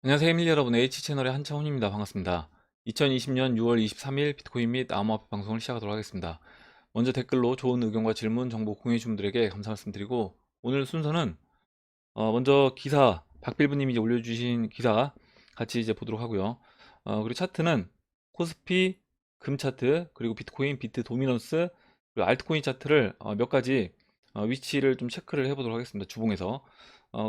안녕하세요, 에밀리 여러분. H채널의 한창훈입니다. 반갑습니다. 2020년 6월 23일 비트코인 및 암호화폐 방송을 시작하도록 하겠습니다. 먼저 댓글로 좋은 의견과 질문, 정보 공유해주신 분들에게 감사 말씀드리고, 오늘 순서는 먼저 기사, 박빌브님이 이제 올려주신 기사 같이 이제 보도록 하고요. 그리고 차트는 코스피, 금 차트, 그리고 비트코인, 비트 도미넌스, 그리고 알트코인 차트를 몇 가지 위치를 좀 체크를 해보도록 하겠습니다. 주봉에서.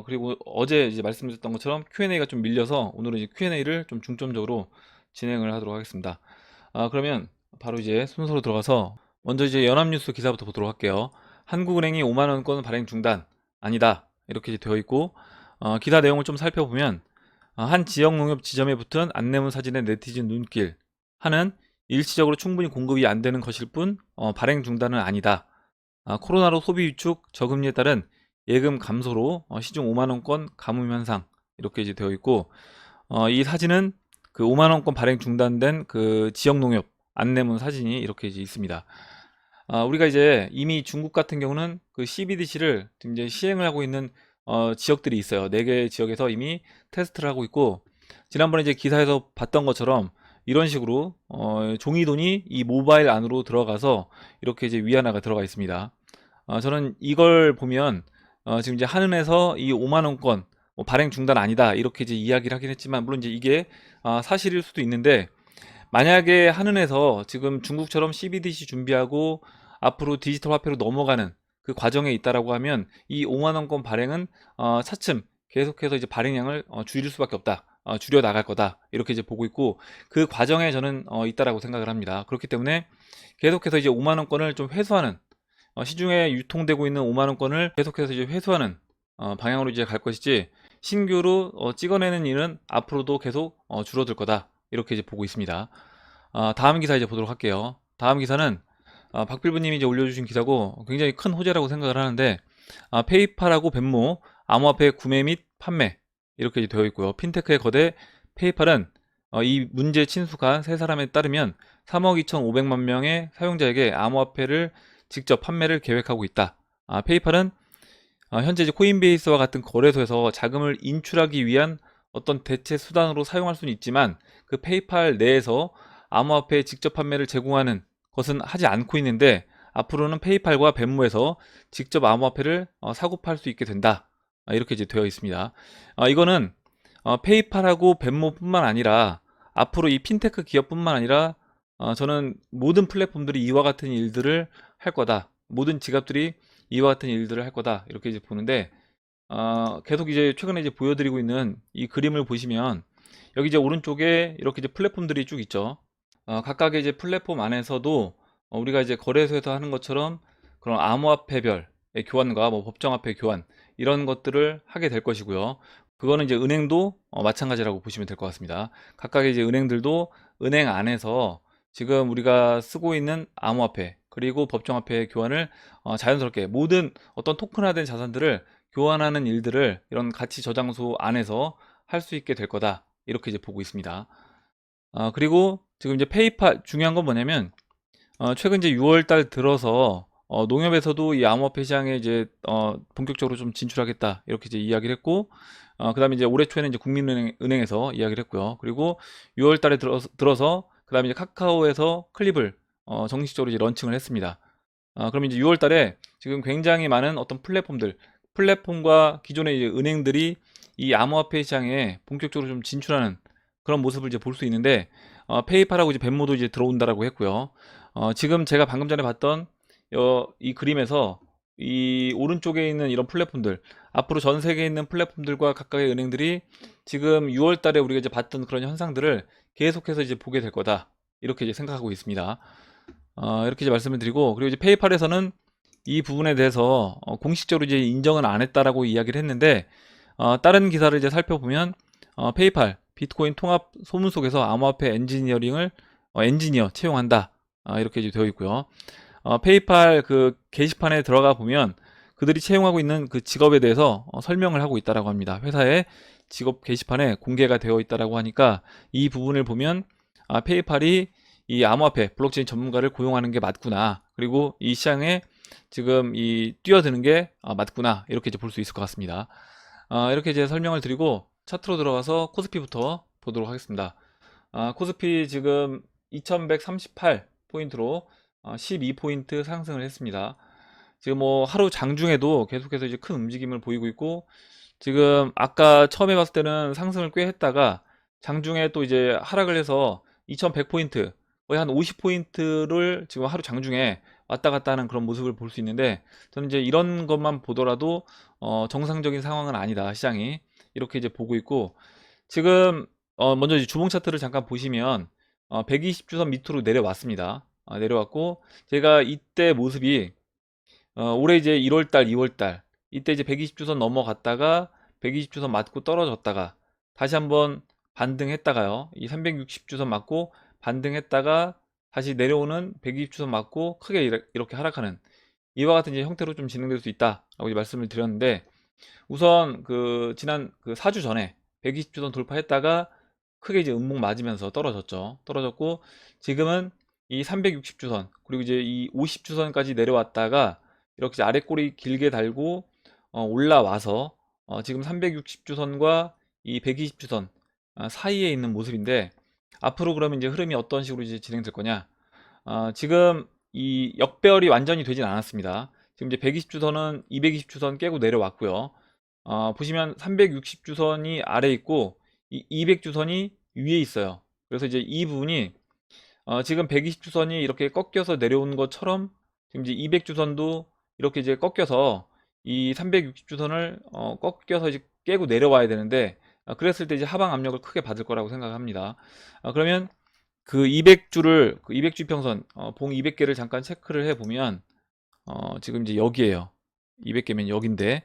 그리고 어제 이제 말씀드렸던 것처럼 Q&A가 좀 밀려서 오늘은 이제 Q&A를 좀 중점적으로 진행을 하도록 하겠습니다. 그러면 바로 이제 순서로 들어가서 먼저 이제 연합뉴스 기사부터 보도록 할게요. 한국은행이 5만원권 발행 중단. 아니다. 이렇게 이제 되어 있고, 기사 내용을 좀 살펴보면, 한 지역 농협 지점에 붙은 안내문 사진의 네티즌 눈길. 하는 일시적으로 충분히 공급이 안 되는 것일 뿐, 발행 중단은 아니다. 코로나로 소비 위축, 저금리에 따른 예금 감소로 시중 5만원권 가뭄 현상. 이렇게 이제 되어 있고, 이 사진은 그 5만원권 발행 중단된 그 지역 농협 안내문 사진이 이렇게 이제 있습니다. 우리가 이제 이미 중국 같은 경우는 그 CBDC를 지금 이제 시행을 하고 있는 지역들이 있어요. 4개 지역에서 이미 테스트를 하고 있고, 지난번에 이제 기사에서 봤던 것처럼 이런 식으로 종이돈이 이 모바일 안으로 들어가서 이렇게 이제 위안화가 들어가 있습니다. 저는 이걸 보면 지금 이제 한은에서 이 5만원권 발행 중단 아니다 이렇게 이제 이야기를 하긴 했지만, 물론 이제 이게 사실일 수도 있는데, 만약에 한은에서 지금 중국처럼 CBDC 준비하고 앞으로 디지털 화폐로 넘어가는 그 과정에 있다라고 하면 이 5만원권 발행은 차츰 계속해서 이제 발행량을 줄일 수밖에 없다. 줄여 나갈 거다. 이렇게 이제 보고 있고, 그 과정에 저는 있다라고 생각을 합니다. 그렇기 때문에 계속해서 이제 5만원권을 좀 회수하는, 시중에 유통되고 있는 5만원권을 계속해서 이제 회수하는 방향으로 이제 갈 것이지, 신규로 찍어내는 일은 앞으로도 계속 줄어들 거다. 이렇게 이제 보고 있습니다. 다음 기사 이제 보도록 할게요. 다음 기사는 박빌브님이 이제 올려주신 기사고 굉장히 큰 호재라고 생각을 하는데, 페이팔하고 벤모 암호화폐 구매 및 판매 이렇게 이제 되어 있고요. 핀테크의 거대 페이팔은 이 문제 친숙한 세 사람에 따르면 3억 2,500만 명의 사용자에게 암호화폐를 직접 판매를 계획하고 있다. 페이팔은 현재 이제 코인베이스와 같은 거래소에서 자금을 인출하기 위한 어떤 대체 수단으로 사용할 수는 있지만, 그 페이팔 내에서 암호화폐 직접 판매를 제공하는 것은 하지 않고 있는데, 앞으로는 페이팔과 벤모에서 직접 암호화폐를 사고 팔 수 있게 된다. 이렇게 이제 되어 있습니다. 이거는 페이팔하고 벤모뿐만 아니라 앞으로 이 핀테크 기업뿐만 아니라 저는 모든 플랫폼들이 이와 같은 일들을 할 거다. 모든 지갑들이 이와 같은 일들을 할 거다. 이렇게 이제 보는데, 계속 이제 최근에 이제 보여드리고 있는 이 그림을 보시면 여기 이제 오른쪽에 이렇게 이제 플랫폼들이 쭉 있죠. 각각의 이제 플랫폼 안에서도 우리가 이제 거래소에서 하는 것처럼 그런 암호화폐별의 교환과 뭐 법정화폐 교환 이런 것들을 하게 될 것이고요. 그거는 이제 은행도 마찬가지라고 보시면 될 것 같습니다. 각각의 이제 은행들도 은행 안에서 지금 우리가 쓰고 있는 암호화폐 그리고 법정화폐 교환을 자연스럽게 모든 어떤 토큰화된 자산들을 교환하는 일들을 이런 가치 저장소 안에서 할 수 있게 될 거다. 이렇게 이제 보고 있습니다. 그리고 지금 이제 페이팔 중요한 건 뭐냐면, 최근 이제 6월 달 들어서 농협에서도 이 암호화폐 시장에 이제 본격적으로 좀 진출하겠다 이렇게 이제 이야기를 했고, 그다음에 이제 올해 초에는 이제 국민은행에서 이야기를 했고요. 그리고 6월 달에 들어서 그다음에 이제 카카오에서 클립을 정식적으로 이제 런칭을 했습니다. 그럼 이제 6월 달에 지금 굉장히 많은 어떤 플랫폼과 기존의 이제 은행들이 이 암호화폐 시장에 본격적으로 좀 진출하는 그런 모습을 이제 볼 수 있는데, 페이팔하고 이제 벤모도 이제 들어온다라고 했고요. 지금 제가 방금 전에 봤던 이 그림에서 이 오른쪽에 있는 이런 플랫폼들, 앞으로 전 세계에 있는 플랫폼들과 각각의 은행들이 지금 6월 달에 우리가 이제 봤던 그런 현상들을 계속해서 이제 보게 될 거다. 이렇게 이제 생각하고 있습니다. 이렇게 이제 말씀을 드리고, 그리고 이제 페이팔에서는 이 부분에 대해서 공식적으로 이제 인정은 안 했다라고 이야기를 했는데, 다른 기사를 이제 살펴보면 페이팔 비트코인 통합 소문 속에서 암호화폐 엔지니어링을 엔지니어 채용한다. 이렇게 이제 되어 있고요. 페이팔 그 게시판에 들어가 보면 그들이 채용하고 있는 그 직업에 대해서 설명을 하고 있다라고 합니다. 회사의 직업 게시판에 공개가 되어 있다라고 하니까 이 부분을 보면 페이팔이 이 암호화폐 블록체인 전문가를 고용하는 게 맞구나. 그리고 이 시장에 지금 이 뛰어드는 게 맞구나. 이렇게 이제 볼 수 있을 것 같습니다. 이렇게 이제 설명을 드리고, 차트로 들어가서 코스피부터 보도록 하겠습니다. 코스피 지금 2138포인트로 12포인트 상승을 했습니다. 지금 뭐 하루 장중에도 계속해서 이제 큰 움직임을 보이고 있고, 지금 아까 처음에 봤을 때는 상승을 꽤 했다가 장중에 또 이제 하락을 해서 2100포인트, 거의 한 50포인트를 지금 하루 장중에 왔다 갔다 하는 그런 모습을 볼 수 있는데, 저는 이제 이런 것만 보더라도 정상적인 상황은 아니다, 시장이 이렇게 이제 보고 있고, 지금 먼저 이제 주봉 차트를 잠깐 보시면 120주선 밑으로 내려왔습니다. 내려왔고, 제가 이때 모습이 올해 이제 1월달, 2월달 이때 이제 120주선 넘어갔다가 120주선 맞고 떨어졌다가 다시 한번 반등했다가요, 이 360주선 맞고 반등했다가 다시 내려오는 120주선 맞고 크게 이렇게 하락하는 이와 같은 이제 형태로 좀 진행될 수 있다라고 이제 말씀을 드렸는데, 우선 그 지난 그 4주 전에 120주선 돌파했다가 크게 이제 음목 맞으면서 떨어졌죠. 떨어졌고, 지금은 이 360주선 그리고 이제 이 50주선까지 내려왔다가 이렇게 이제 아래 꼬리 길게 달고 올라와서 지금 360주선과 이 120주선 사이에 있는 모습인데, 앞으로 그러면 이제 흐름이 어떤 식으로 이제 진행될 거냐? 지금 이 역배열이 완전히 되진 않았습니다. 지금 이제 120주선은 220주선 깨고 내려왔고요. 보시면 360주선이 아래 있고 이 200주선이 위에 있어요. 그래서 이제 이 부분이 지금 120주선이 이렇게 꺾여서 내려온 것처럼 지금 이제 200주선도 이렇게 이제 꺾여서 이 360주선을 꺾여서 이제 깨고 내려와야 되는데, 그랬을 때 이제 하방 압력을 크게 받을 거라고 생각합니다. 그러면 그 200주를 그 200주 평선 봉 200개를 잠깐 체크를 해 보면 지금 이제 여기에요. 200개면 여긴데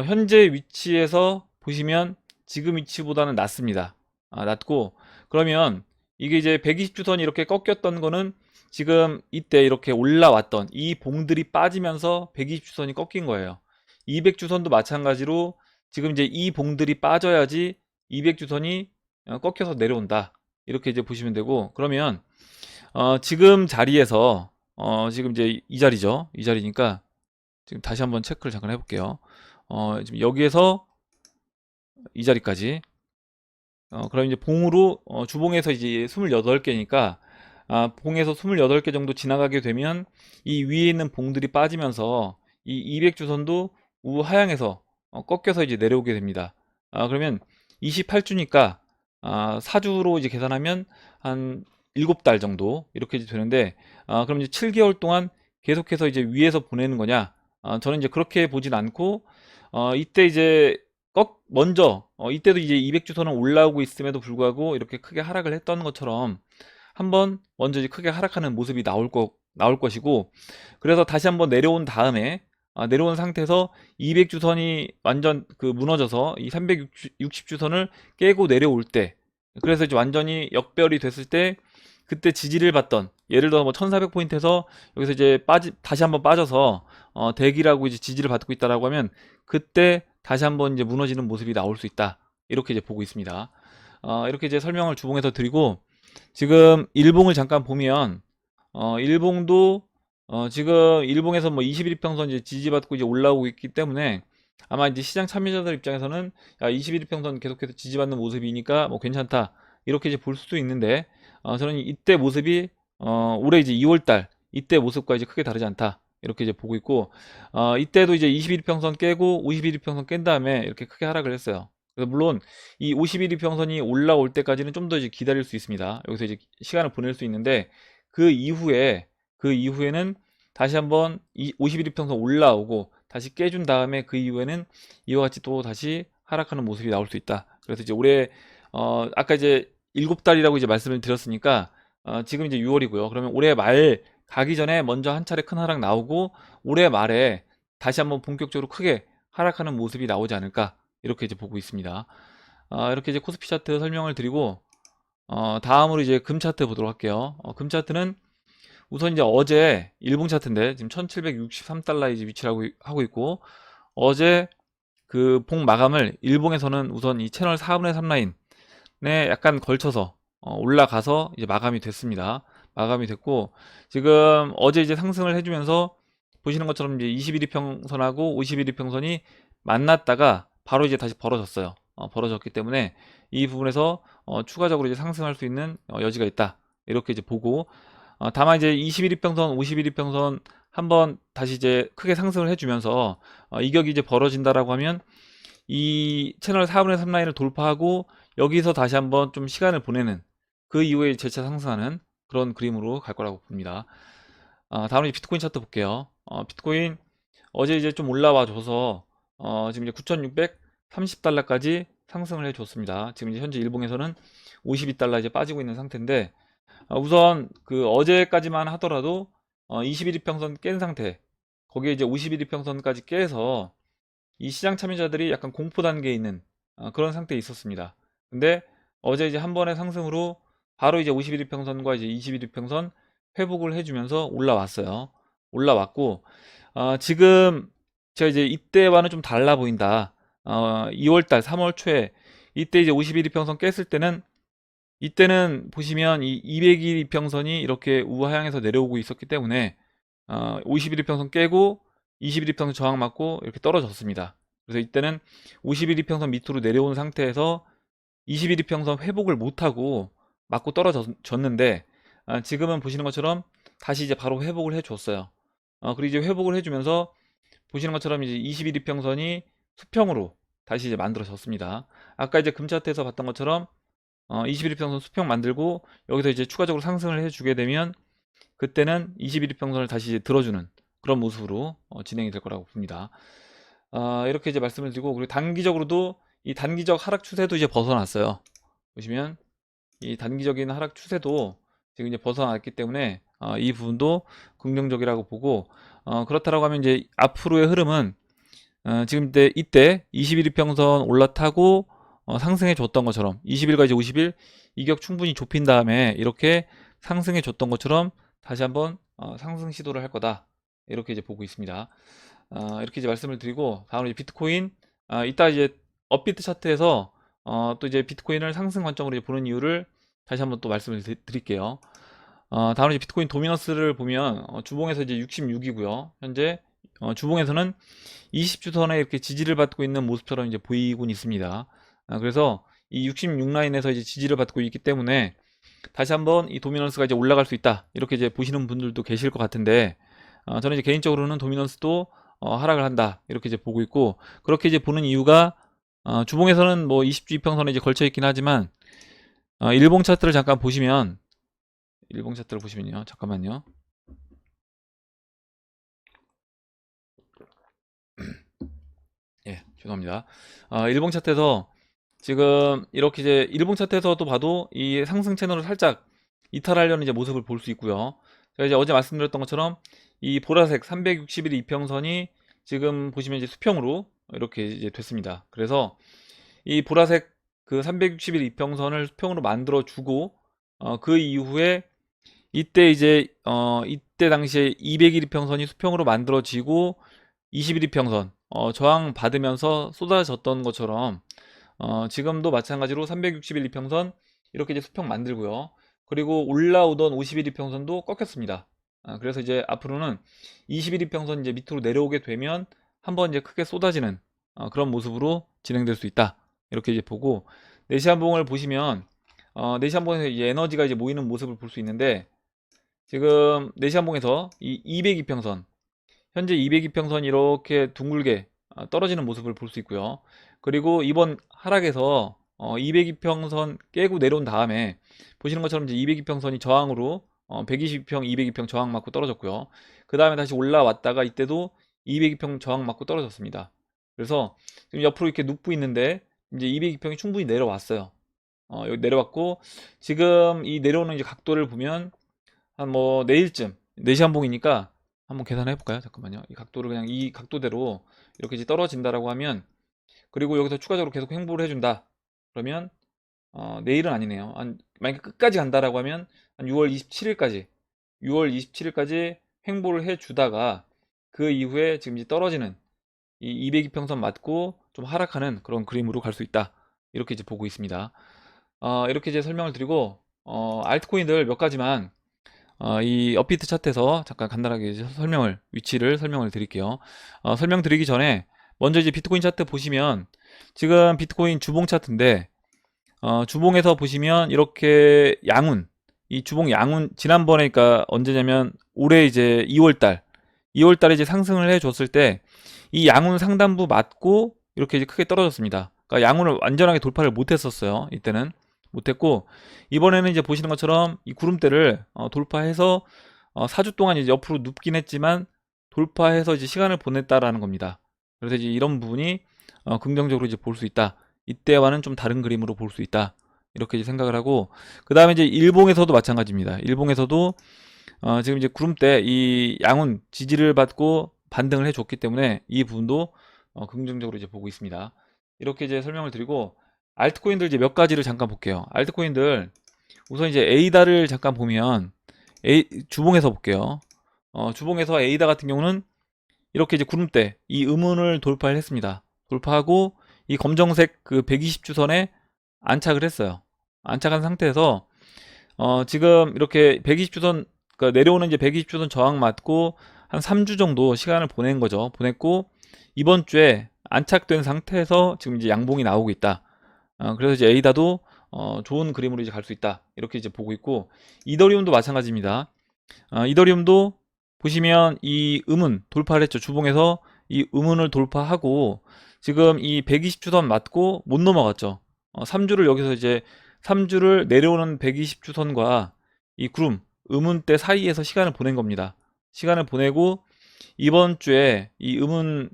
현재 위치에서 보시면 지금 위치보다는 낮습니다. 낮고, 그러면 이게 이제 120주선이 이렇게 꺾였던 거는 지금 이때 이렇게 올라왔던 이 봉들이 빠지면서 120주선이 꺾인 거예요. 200주선도 마찬가지로 지금 이제 이 봉들이 빠져야지 200주선이 꺾여서 내려온다, 이렇게 이제 보시면 되고, 그러면 지금 자리에서 지금 이제 이 자리죠. 이 자리니까 지금 다시 한번 체크를 잠깐 해볼게요. 지금 여기에서 이 자리까지 그럼 이제 봉으로 주봉에서 이제 28개니까 봉에서 28개 정도 지나가게 되면 이 위에 있는 봉들이 빠지면서 이 200주선도 우하향에서 꺾여서 이제 내려오게 됩니다. 그러면 28주니까 4주로 이제 계산하면 한 7달 정도 이렇게 이제 되는데, 그럼 이제 7개월 동안 계속해서 이제 위에서 보내는 거냐? 저는 이제 그렇게 보진 않고, 이때 이제 먼저 이때도 이제 200주선은 올라오고 있음에도 불구하고 이렇게 크게 하락을 했던 것처럼 한번 먼저 이제 크게 하락하는 모습이 나올 것이고, 그래서 다시 한번 내려온 다음에 내려온 상태에서 200주선이 완전 그 무너져서 이 360주선을 깨고 내려올 때, 그래서 이제 완전히 역별이 됐을 때 그때 지지를 받던, 예를 들어 뭐 1400포인트에서 여기서 이제 다시 한번 빠져서 대기라고 이제 지지를 받고 있다라고 하면 그때 다시 한번 이제 무너지는 모습이 나올 수 있다, 이렇게 이제 보고 있습니다. 이렇게 이제 설명을 주봉에서 드리고, 지금 일봉을 잠깐 보면 일봉도 지금 일봉에서 뭐 21일평선 이제 지지받고 이제 올라오고 있기 때문에 아마 이제 시장 참여자들 입장에서는 21일평선 계속해서 지지받는 모습이니까 뭐 괜찮다, 이렇게 이제 볼 수도 있는데, 저는 이때 모습이 올해 이제 2월달 이때 모습과 이제 크게 다르지 않다, 이렇게 이제 보고 있고, 이때도 이제 21일평선 깨고 51일평선 깬 다음에 이렇게 크게 하락을 했어요. 그래서 물론 이 51일평선이 올라올 때까지는 좀 더 이제 기다릴 수 있습니다. 여기서 이제 시간을 보낼 수 있는데, 그 이후에는 다시 한번 이 51일평선 올라오고 다시 깨준 다음에 그 이후에는 이와 같이 또 다시 하락하는 모습이 나올 수 있다. 그래서 이제 올해 아까 이제 7달이라고 이제 말씀을 드렸으니까 지금 이제 6월이고요. 그러면 올해 말 가기 전에 먼저 한 차례 큰 하락 나오고 올해 말에 다시 한번 본격적으로 크게 하락하는 모습이 나오지 않을까, 이렇게 이제 보고 있습니다. 이렇게 이제 코스피 차트 설명을 드리고 다음으로 이제 금 차트 보도록 할게요. 금 차트는 우선 이제 어제 일봉 차트인데 지금 1763달러에 이제 위치를 하고 있고, 어제 그 봉 마감을 일봉에서는 우선 이 채널 4분의 3 라인에 약간 걸쳐서 올라가서 이제 마감이 됐습니다. 마감이 됐고, 지금 어제 이제 상승을 해주면서 보시는 것처럼 이제 21일평선하고 51일평선이 만났다가 바로 이제 다시 벌어졌어요. 벌어졌기 때문에 이 부분에서 추가적으로 이제 상승할 수 있는 여지가 있다. 이렇게 이제 보고, 다만 이제 21이평선, 51이평선 한번 다시 이제 크게 상승을 해주면서 이격이 이제 벌어진다라고 하면 이 채널 4분의 3 라인을 돌파하고 여기서 다시 한번 좀 시간을 보내는, 그 이후에 재차 상승하는 그런 그림으로 갈 거라고 봅니다. 다음으로 비트코인 차트 볼게요. 비트코인 어제 이제 좀 올라와 줘서 지금 이제 9,630달러까지 상승을 해 줬습니다. 지금 이제 현재 일봉에서는 52달러 이제 빠지고 있는 상태인데, 우선 그 어제까지만 하더라도 21이평선 깬 상태, 거기에 이제 51이평선까지 깨서 이 시장 참여자들이 약간 공포 단계에 있는 그런 상태에 있었습니다. 근데 어제 이제 한 번의 상승으로 바로 이제 51이평선과 이제 21이평선 회복을 해주면서 올라왔어요. 올라왔고, 지금 제가 이제 이때와는 좀 달라 보인다. 2월달, 3월 초에 이때 이제 51이평선 깼을 때는, 이때는 보시면 이 200일이평선이 이렇게 우하향에서 내려오고 있었기 때문에 51이평선 깨고 21이평선 저항 맞고 이렇게 떨어졌습니다. 그래서 이때는 51이평선 밑으로 내려온 상태에서 21이평선 회복을 못하고 맞고 떨어졌는데, 지금은 보시는 것처럼 다시 이제 바로 회복을 해줬어요. 그리고 이제 회복을 해주면서 보시는 것처럼 이제 21이평선이 수평으로 다시 이제 만들어졌습니다. 아까 이제 금차트에서 봤던 것처럼 21이평선 수평 만들고 여기서 이제 추가적으로 상승을 해주게 되면 그때는 21이평선을 다시 이제 들어주는 그런 모습으로 진행이 될 거라고 봅니다. 이렇게 이제 말씀을 드리고, 그리고 단기적으로도 이 단기적 하락 추세도 이제 벗어났어요. 보시면 이 단기적인 하락 추세도 지금 이제 벗어났기 때문에 이 부분도 긍정적이라고 보고, 그렇다라고 하면 이제 앞으로의 흐름은 지금 이때 21이평선 올라타고 상승해 줬던 것처럼 20일과 이제 50일 이격 충분히 좁힌 다음에 이렇게 상승해 줬던 것처럼 다시 한번 상승 시도를 할 거다, 이렇게 이제 보고 있습니다. 이렇게 이제 말씀을 드리고, 다음으로 이제 비트코인, 이따 이제 업비트 차트에서 또 이제 비트코인을 상승 관점으로 이제 보는 이유를 다시 한번 또 말씀을 드릴게요. 다음으로 이제 비트코인 도미넌스를 보면 주봉에서 이제 66이고요. 현재 주봉에서는 20주선에 이렇게 지지를 받고 있는 모습처럼 이제 보이곤 있습니다. 그래서 이 66 라인에서 이제 지지를 받고 있기 때문에 다시 한번 이 도미넌스가 이제 올라갈 수 있다, 이렇게 이제 보시는 분들도 계실 것 같은데, 저는 이제 개인적으로는 도미넌스도 하락을 한다, 이렇게 이제 보고 있고, 그렇게 이제 보는 이유가 주봉에서는 뭐 20주 이평선에 이제 걸쳐 있긴 하지만 일봉 차트를 잠깐 보시면, 일봉 차트를 보시면요, 잠깐만요. 예, 죄송합니다. 일봉 차트에서 지금 이렇게 이제 일봉 차트에서도 봐도 이 상승 채널을 살짝 이탈하려는 이제 모습을 볼 수 있고요. 제가 이제 어제 말씀드렸던 것처럼 이 보라색 360일 이평선이 지금 보시면 이제 수평으로 이렇게 이제 됐습니다. 그래서 이 보라색 그 360일 이평선을 수평으로 만들어 주고, 그 이후에 이때 이제 이때 당시에 200일 이평선이 수평으로 만들어지고 21 이평선 저항 받으면서 쏟아졌던 것처럼 지금도 마찬가지로 361 이평선 이렇게 이제 수평 만들고요. 그리고 올라오던 51 이평선도 꺾였습니다. 그래서 이제 앞으로는 21 이평선 이제 밑으로 내려오게 되면 한번 이제 크게 쏟아지는 그런 모습으로 진행될 수 있다, 이렇게 이제 보고, 내시한봉을 보시면 내시한봉에서 이제 에너지가 이제 모이는 모습을 볼 수 있는데, 지금 내시한봉에서 이 202평선, 현재 202평선이 이렇게 둥글게 떨어지는 모습을 볼 수 있고요. 그리고 이번 하락에서 202평선 깨고 내려온 다음에 보시는 것처럼 이제 202평선이 저항으로 120평, 202평 저항 맞고 떨어졌고요. 그 다음에 다시 올라왔다가 이때도 202평 저항 맞고 떨어졌습니다. 그래서 지금 옆으로 이렇게 눕고 있는데 이제 202평이 충분히 내려왔어요. 여기 내려왔고, 지금 이 내려오는 이제 각도를 보면 한 뭐 내일쯤 4시 한봉이니까 한번 계산해 볼까요? 잠깐만요. 이 각도를 그냥 이 각도대로 이렇게 이제 떨어진다라고 하면, 그리고 여기서 추가적으로 계속 횡보를 해준다, 그러면 내일은 아니네요. 만약에 끝까지 간다라고 하면 한 6월 27일까지 6월 27일까지 횡보를 해주다가 그 이후에 지금 이제 떨어지는 이 202평선 맞고 좀 하락하는 그런 그림으로 갈 수 있다, 이렇게 이제 보고 있습니다. 이렇게 이제 설명을 드리고, 알트코인들 몇 가지만 이 업비트 차트에서 잠깐 간단하게 이제 위치를 설명을 드릴게요. 설명드리기 전에 먼저 이제 비트코인 차트 보시면 지금 비트코인 주봉 차트인데 주봉에서 보시면 이렇게 양운, 이 주봉 양운 지난번에 그러니까 언제냐면 올해 이제 2월달에 이제 상승을 해줬을 때 이 양운 상단부 맞고 이렇게 이제 크게 떨어졌습니다. 그러니까 양운을 완전하게 돌파를 못했었어요. 이때는 못했고, 이번에는 이제 보시는 것처럼 이 구름대를 돌파해서 4주 동안 이제 옆으로 눕긴 했지만 돌파해서 이제 시간을 보냈다라는 겁니다. 그래서 이제 이런 부분이 긍정적으로 이제 볼 수 있다. 이때와는 좀 다른 그림으로 볼 수 있다. 이렇게 이제 생각을 하고, 그 다음에 이제 일봉에서도 마찬가지입니다. 일봉에서도 지금 이제 구름대 이 양운 지지를 받고 반등을 해줬기 때문에 이 부분도 긍정적으로 이제 보고 있습니다. 이렇게 이제 설명을 드리고, 알트코인들 이제 몇 가지를 잠깐 볼게요. 알트코인들 우선 이제 에이다를 잠깐 보면 주봉에서 볼게요. 주봉에서 에이다 같은 경우는 이렇게 이제 구름대 이 음운을 돌파를 했습니다. 돌파하고 이 검정색 그 120주선에 안착을 했어요. 안착한 상태에서 지금 이렇게 120주선 그러니까 내려오는 이제 120주선 저항 맞고 한 3주 정도 시간을 보낸 거죠. 보냈고 이번 주에 안착된 상태에서 지금 이제 양봉이 나오고 있다. 그래서 이제 에이다도 좋은 그림으로 이제 갈 수 있다. 이렇게 이제 보고 있고, 이더리움도 마찬가지입니다. 이더리움도 보시면 이 음운 돌파를 했죠. 주봉에서 이 음운을 돌파하고 지금 이 120주선 맞고 못 넘어갔죠. 3주를 여기서 이제 3주를 내려오는 120주선과 이 구름 음운대 사이에서 시간을 보낸 겁니다. 시간을 보내고 이번 주에 이 음운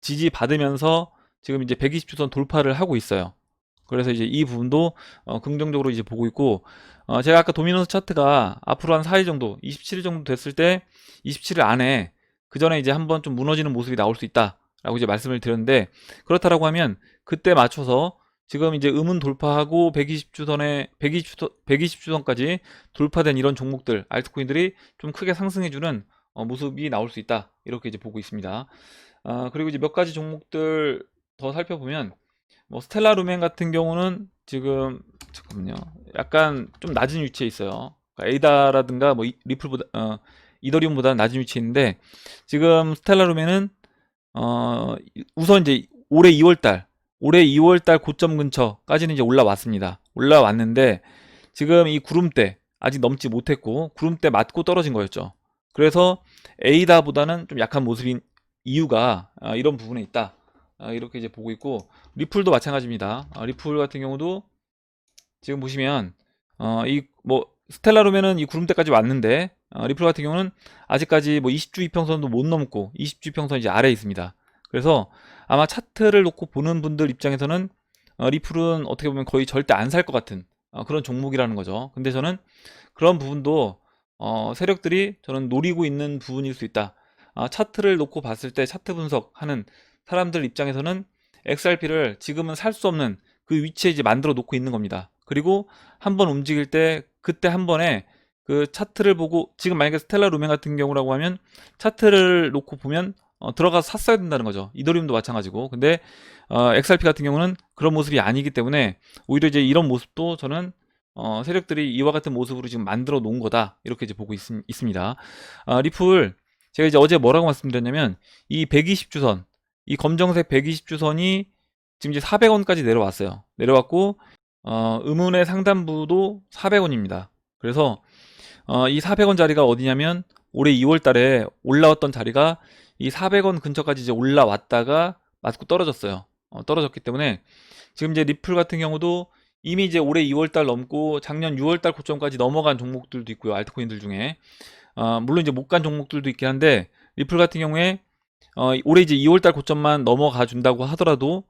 지지 받으면서 지금 이제 120주선 돌파를 하고 있어요. 그래서 이제 이 부분도 긍정적으로 이제 보고 있고, 제가 아까 도미노스 차트가 앞으로 한 4일 정도 27일 정도 됐을 때 27일 안에 그 전에 이제 한번 좀 무너지는 모습이 나올 수 있다 라고 이제 말씀을 드렸는데, 그렇다라고 하면 그때 맞춰서 지금 이제 음운 돌파하고 120주선에 120주선까지 돌파된 이런 종목들 알트코인들이 좀 크게 상승해주는 모습이 나올 수 있다, 이렇게 이제 보고 있습니다. 그리고 이제 몇 가지 종목들 더 살펴보면, 뭐 스텔라 루멘 같은 경우는 지금 잠깐만요, 약간 좀 낮은 위치에 있어요. 그러니까 에이다라든가 뭐 리플보다 이더리움보다 낮은 위치에 있는데, 지금 스텔라 루멘은 우선 이제 올해 2월달 고점 근처까지는 이제 올라왔습니다. 올라왔는데 지금 이 구름대 아직 넘지 못했고 구름대 맞고 떨어진 거였죠. 그래서 에이다보다는 좀 약한 모습인 이유가 이런 부분에 있다. 이렇게 이제 보고 있고, 리플도 마찬가지입니다. 리플 같은 경우도 지금 보시면 이 뭐 스텔라 루멘은 이 구름대까지 왔는데 리플 같은 경우는 아직까지 뭐 20주 이평선도 못 넘고 20주 이평선 이제 아래에 있습니다. 그래서 아마 차트를 놓고 보는 분들 입장에서는 리플은 어떻게 보면 거의 절대 안 살 것 같은 그런 종목이라는 거죠. 근데 저는 그런 부분도 세력들이 저는 노리고 있는 부분일 수 있다. 차트를 놓고 봤을 때 차트 분석하는 사람들 입장에서는 XRP를 지금은 살 수 없는 그 위치에 이제 만들어 놓고 있는 겁니다. 그리고 한번 움직일 때 그때 한 번에 그 차트를 보고, 지금 만약에 스텔라 루멘 같은 경우라고 하면 차트를 놓고 보면 들어가서 샀어야 된다는 거죠. 이더리움도 마찬가지고. 근데 XRP 같은 경우는 그런 모습이 아니기 때문에 오히려 이제 이런 모습도 저는 세력들이 이와 같은 모습으로 지금 만들어 놓은 거다, 이렇게 이제 보고 있습니다. 리플 제가 이제 어제 뭐라고 말씀드렸냐면 이 120주선 이 검정색 120주선이 지금 이제 400원까지 내려왔어요. 내려왔고 음운의 상단부도 400원입니다. 그래서 이 400원 자리가 어디냐면 올해 2월 달에 올라왔던 자리가 이 400원 근처까지 이제 올라왔다가 맞고 떨어졌어요. 떨어졌기 때문에 지금 이제 리플 같은 경우도 이미 이제 올해 2월 달 넘고 작년 6월 달 고점까지 넘어간 종목들도 있고요. 알트코인들 중에 물론 이제 못 간 종목들도 있긴 한데, 리플 같은 경우에 올해 이제 2월 달 고점만 넘어가 준다고 하더라도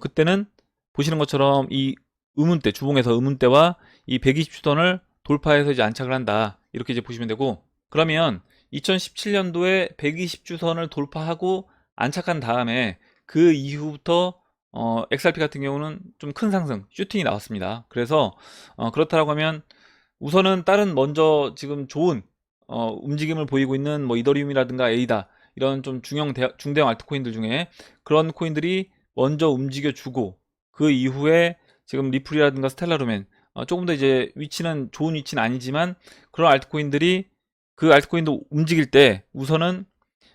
그때는 보시는 것처럼 이 음운대 주봉에서 음운대와 이 120주선을 돌파해서 이제 안착을 한다, 이렇게 이제 보시면 되고, 그러면 2017년도에 120주선을 돌파하고 안착한 다음에 그 이후부터 XRP 같은 경우는 좀 큰 상승 슈팅이 나왔습니다. 그래서 그렇다라고 하면 우선은 다른 먼저 지금 좋은 움직임을 보이고 있는 뭐 이더리움이라든가 에이다 이런 좀 중대형 알트코인들 중에 그런 코인들이 먼저 움직여주고, 그 이후에 지금 리플이라든가 스텔라 루멘 조금 더 이제 위치는 좋은 위치는 아니지만 그런 알트코인들이 그 알트코인도 움직일 때 우선은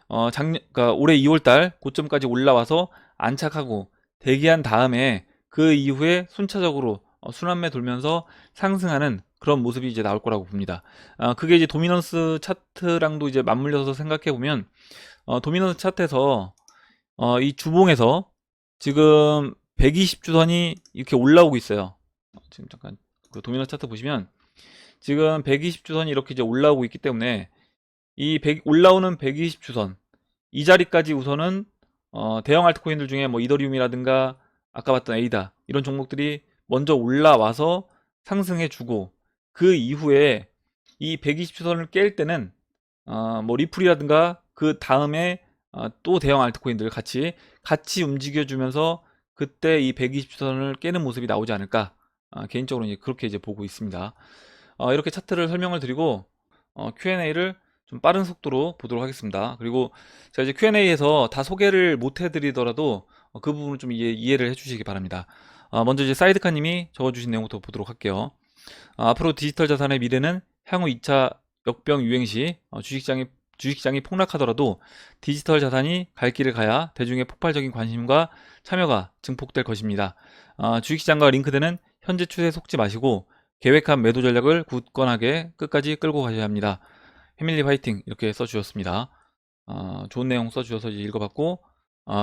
그러니까 올해 2월달 고점까지 올라와서 안착하고 대기한 다음에 그 이후에 순차적으로 순환매 돌면서 상승하는 그런 모습이 이제 나올 거라고 봅니다. 그게 이제 도미넌스 차트랑도 이제 맞물려서 생각해 보면 도미넌스 차트에서 이 주봉에서 지금 120주선이 이렇게 올라오고 있어요. 지금 잠깐 그 도미넌스 차트 보시면 지금 120주선이 이렇게 이제 올라오고 있기 때문에 이 올라오는 120주선 이 자리까지 우선은 대형 알트코인들 중에 뭐 이더리움이라든가 아까 봤던 에이다 이런 종목들이 먼저 올라와서 상승해 주고 그 이후에 이 120주선을 깰 때는 뭐 리플이라든가 그 다음에 또 대형 알트코인들 같이 움직여 주면서 그때 이 120주선을 깨는 모습이 나오지 않을까, 개인적으로 이제 그렇게 이제 보고 있습니다. 이렇게 차트를 설명을 드리고 Q&A를 좀 빠른 속도로 보도록 하겠습니다. 그리고 제가 이제 Q&A에서 다 소개를 못 해드리더라도 그 부분을 좀 이해를 해주시기 바랍니다. 먼저 이제 사이드카님이 적어주신 내용부터 보도록 할게요. 앞으로 디지털 자산의 미래는 향후 2차 역병 유행 시 주식시장이 폭락하더라도 디지털 자산이 갈 길을 가야 대중의 폭발적인 관심과 참여가 증폭될 것입니다. 주식시장과 링크되는 현재 추세에 속지 마시고 계획한 매도 전략을 굳건하게 끝까지 끌고 가셔야 합니다. 패밀리 화이팅 이렇게 써주셨습니다. 좋은 내용 써주셔서 이제 읽어봤고,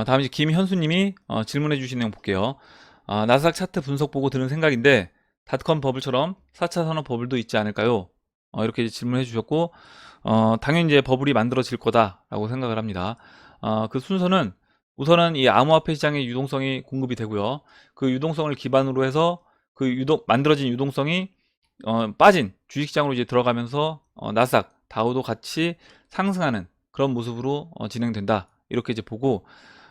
다음 이제 김현수님이 질문해 주신 내용 볼게요. 나스닥 차트 분석 보고 드는 생각인데 닷컴 버블처럼 4차 산업 버블도 있지 않을까요? 이렇게 질문해 주셨고, 당연히 이제 버블이 만들어질 거다라고 생각을 합니다. 그 순서는 우선은 이 암호화폐 시장의 유동성이 공급이 되고요. 그 유동성을 기반으로 해서 그 만들어진 유동성이 빠진 주식시장으로 이제 들어가면서 나스닥, 다우도 같이 상승하는 그런 모습으로 진행된다. 이렇게 이제 보고,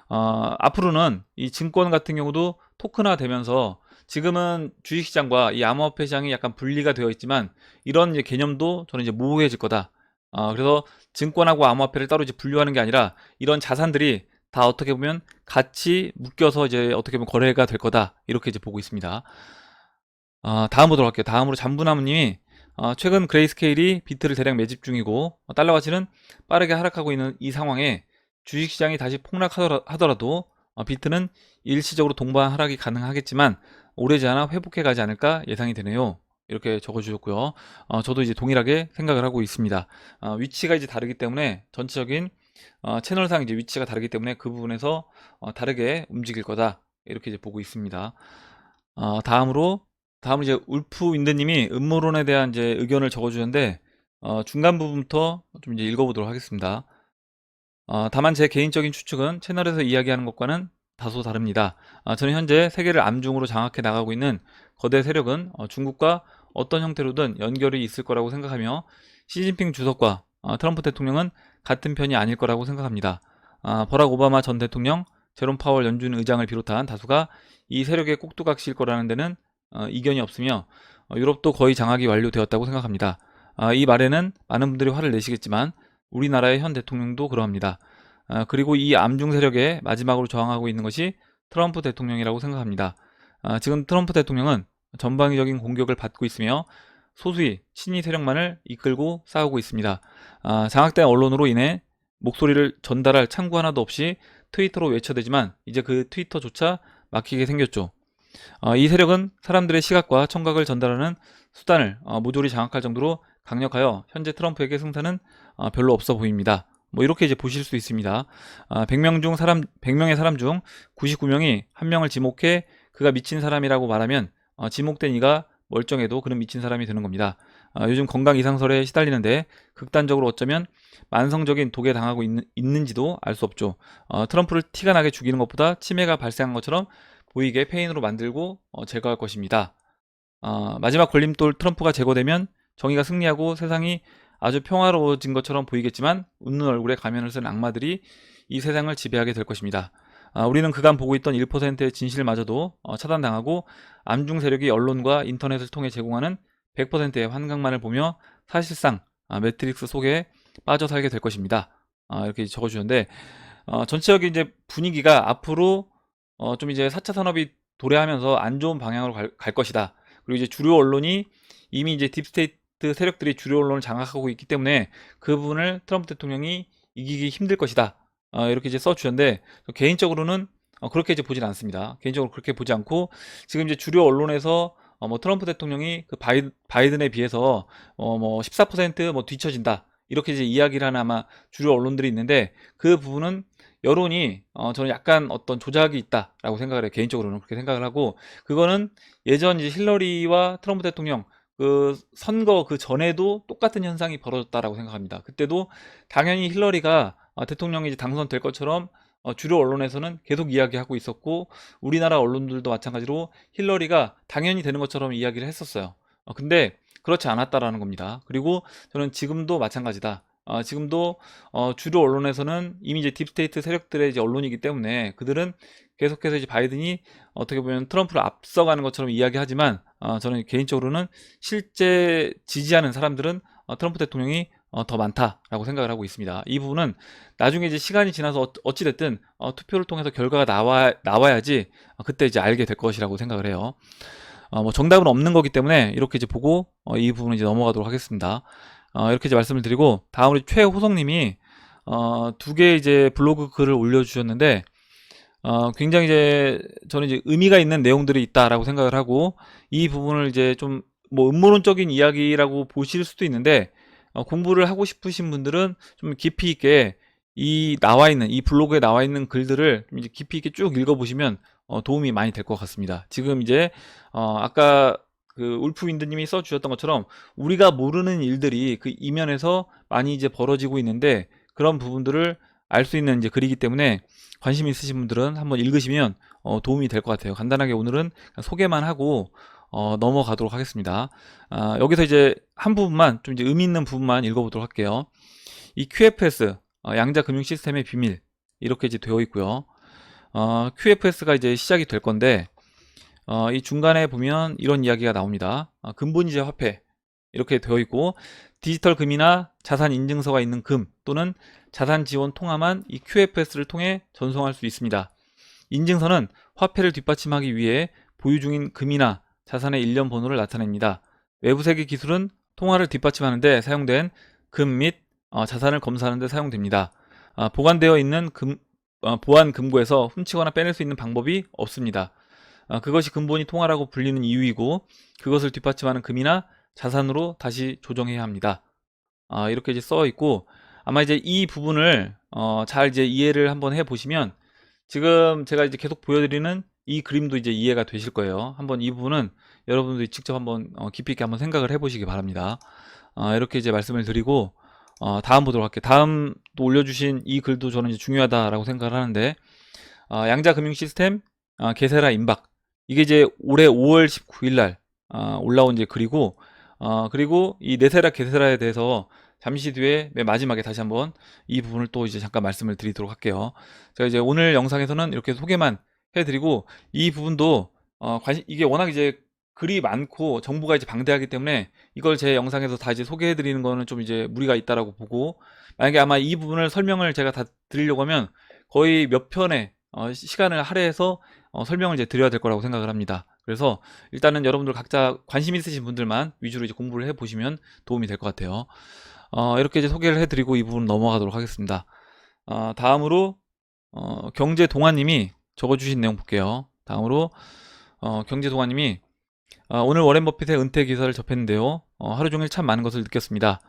앞으로는 이 증권 같은 경우도 토큰화 되면서 지금은 주식시장과 이 암호화폐 시장이 약간 분리가 되어 있지만 이런 이제 개념도 저는 이제 모호해질 거다. 그래서 증권하고 암호화폐를 따로 이제 분류하는 게 아니라 이런 자산들이 다 어떻게 보면 같이 묶여서 이제 어떻게 보면 거래가 될 거다. 이렇게 이제 보고 있습니다. 다음 보도록 할게요. 다음으로 잠부나무님이 최근 그레이스케일이 비트를 대량 매집 중이고 달러 가치는 빠르게 하락하고 있는 이 상황에 주식시장이 다시 폭락하더라도 비트는 일시적으로 동반 하락이 가능하겠지만 오래지 않아 회복해 가지 않을까 예상이 되네요. 이렇게 적어주셨고요. 저도 이제 동일하게 생각을 하고 있습니다. 위치가 이제 다르기 때문에 전체적인 채널상 이제 위치가 다르기 때문에 그 부분에서 다르게 움직일 거다. 이렇게 이제 보고 있습니다. 다음은 이제 울프 윈드님이 음모론에 대한 이제 의견을 적어주셨는데 중간 부분부터 좀 이제 읽어보도록 하겠습니다. 다만 제 개인적인 추측은 채널에서 이야기하는 것과는 다소 다릅니다. 저는 현재 세계를 암중으로 장악해 나가고 있는 거대 세력은 중국과 어떤 형태로든 연결이 있을 거라고 생각하며 시진핑 주석과 트럼프 대통령은 같은 편이 아닐 거라고 생각합니다. 버락 오바마 전 대통령, 제롬 파월 연준 의장을 비롯한 다수가 이 세력의 꼭두각시일 거라는 데는 이견이 없으며 유럽도 거의 장악이 완료되었다고 생각합니다. 이 말에는 많은 분들이 화를 내시겠지만 우리나라의 현 대통령도 그러합니다. 그리고 이 암중 세력의 마지막으로 저항하고 있는 것이 트럼프 대통령이라고 생각합니다. 지금 트럼프 대통령은 전방위적인 공격을 받고 있으며 소수의 친위 세력만을 이끌고 싸우고 있습니다. 장악된 언론으로 인해 목소리를 전달할 창구 하나도 없이 트위터로 외쳐대지만 이제 그 트위터조차 막히게 생겼죠. 이 세력은 사람들의 시각과 청각을 전달하는 수단을 모조리 장악할 정도로 강력하여 현재 트럼프에게 승산은 별로 없어 보입니다. 뭐 이렇게 이제 보실 수 있습니다. 100명의 사람 중 99명이 한 명을 지목해 그가 미친 사람이라고 말하면 지목된 이가 멀쩡해도 그는 미친 사람이 되는 겁니다. 요즘 건강 이상설에 시달리는데 극단적으로 어쩌면 만성적인 독에 당하고 있는지도 알 수 없죠. 트럼프를 티가 나게 죽이는 것보다 치매가 발생한 것처럼 보이게 페인으로 만들고 제거할 것입니다. 마지막 걸림돌 트럼프가 제거되면 정의가 승리하고 세상이 아주 평화로워진 것처럼 보이겠지만 웃는 얼굴에 가면을 쓴 악마들이 이 세상을 지배하게 될 것입니다. 우리는 그간 보고 있던 1%의 진실마저도 차단당하고 암중 세력이 언론과 인터넷을 통해 제공하는 100%의 환각만을 보며 사실상 매트릭스 속에 빠져 살게 될 것입니다. 이렇게 적어주셨는데 전체적인 이제 분위기가 앞으로 좀 이제 4차 산업이 도래하면서 안 좋은 방향으로 갈 것이다. 그리고 이제 주류 언론이 이미 이제 딥스테이트 세력들이 주류 언론을 장악하고 있기 때문에 그 부분을 트럼프 대통령이 이기기 힘들 것이다. 이렇게 이제 써주셨는데 개인적으로는 그렇게 이제 보진 않습니다. 개인적으로 그렇게 보지 않고 지금 이제 주류 언론에서 뭐 트럼프 대통령이 그 바이든에 비해서 뭐 14%뭐 뒤처진다 이렇게 이제 이야기를 하는 아마 주류 언론들이 있는데 그 부분은 여론이 저는 약간 어떤 조작이 있다라고 생각을 해요. 개인적으로는 그렇게 생각을 하고 그거는 예전 이제 힐러리와 트럼프 대통령 그 선거 그 전에도 똑같은 현상이 벌어졌다라고 생각합니다. 그때도 당연히 힐러리가 대통령이 이제 당선될 것처럼 주류 언론에서는 계속 이야기하고 있었고 우리나라 언론들도 마찬가지로 힐러리가 당연히 되는 것처럼 이야기를 했었어요. 근데 그렇지 않았다라는 겁니다. 그리고 저는 지금도 마찬가지다. 지금도 주류 언론에서는 이미 이제 딥스테이트 세력들의 이제 언론이기 때문에 그들은 계속해서 이제 바이든이 어떻게 보면 트럼프를 앞서가는 것처럼 이야기하지만 저는 개인적으로는 실제 지지하는 사람들은 트럼프 대통령이 더 많다라고 생각을 하고 있습니다. 이 부분은 나중에 이제 시간이 지나서 어찌됐든 투표를 통해서 결과가 나와야지 그때 이제 알게 될 것이라고 생각을 해요. 뭐 정답은 없는 거기 때문에 이렇게 이제 보고 이 부분은 이제 넘어가도록 하겠습니다. 이렇게 이제 말씀을 드리고 다음으로 최호성님이 두 개 이제 블로그 글을 올려주셨는데 굉장히 이제 저는 이제 의미가 있는 내용들이 있다라고 생각을 하고 이 부분을 이제 좀 뭐 음모론적인 이야기라고 보실 수도 있는데 공부를 하고 싶으신 분들은 좀 깊이 있게 이 블로그에 나와 있는 글들을 좀 이제 깊이 있게 쭉 읽어보시면 도움이 많이 될 것 같습니다. 지금 이제 아까 그 울프윈드님이 써주셨던 것처럼 우리가 모르는 일들이 그 이면에서 많이 이제 벌어지고 있는데 그런 부분들을 알 수 있는 이제 글이기 때문에 관심 있으신 분들은 한번 읽으시면 도움이 될 것 같아요. 간단하게 오늘은 소개만 하고 넘어가도록 하겠습니다. 여기서 이제 한 부분만 좀 이제 의미 있는 부분만 읽어보도록 할게요. 이 QFS 양자 금융 시스템의 비밀 이렇게 이제 되어 있고요. QFS가 이제 시작이 될 건데 이 중간에 보면 이런 이야기가 나옵니다. 근본이자 화폐 이렇게 되어 있고 디지털 금이나 자산 인증서가 있는 금 또는 자산 지원 통화만 이 QFS를 통해 전송할 수 있습니다. 인증서는 화폐를 뒷받침하기 위해 보유 중인 금이나 자산의 일련 번호를 나타냅니다. 외부 세계 기술은 통화를 뒷받침하는 데 사용된 금 및 자산을 검사하는 데 사용됩니다. 보관되어 있는 보안 금고에서 훔치거나 빼낼 수 있는 방법이 없습니다. 그것이 근본이 통화라고 불리는 이유이고 그것을 뒷받침하는 금이나 자산으로 다시 조정해야 합니다. 이렇게 이제 써 있고 아마 이제 이 부분을 잘 이제 이해를 한번 해 보시면 지금 제가 이제 계속 보여드리는 이 그림도 이제 이해가 되실 거예요. 한번 이 부분은 여러분들이 직접 한번 깊이 있게 한번 생각을 해 보시기 바랍니다. 이렇게 이제 말씀을 드리고 다음 보도록 할게요. 다음 또 올려주신 이 글도 저는 이제 중요하다라고 생각을 하는데 양자 금융 시스템 게세라 임박 이게 이제 올해 5월 19일 날 올라온 이제 글이고 그리고 이 네세라 게세라에 대해서 잠시 뒤에 맨 마지막에 다시 한번 이 부분을 또 이제 잠깐 말씀을 드리도록 할게요. 제가 이제 오늘 영상에서는 이렇게 소개만 해드리고 이 부분도 이게 워낙 이제 글이 많고 정보가 이제 방대하기 때문에 이걸 제 영상에서 다 이제 소개해드리는 거는 좀 이제 무리가 있다라고 보고 만약에 아마 이 부분을 설명을 제가 다 드리려고 하면 거의 몇 편의 시간을 할애해서 설명을 이제 드려야 될 거라고 생각을 합니다. 그래서 일단은 여러분들 각자 관심 있으신 분들만 위주로 이제 공부를 해 보시면 도움이 될 것 같아요. 이렇게 이제 소개를 해드리고 이 부분 넘어가도록 하겠습니다. 다음으로 경제동아님이 적어주신 내용 볼게요. 다음으로 경제동아님이 오늘 워렌 버핏의 은퇴 기사를 접했는데요. 하루 종일 참 많은 것을 느꼈습니다.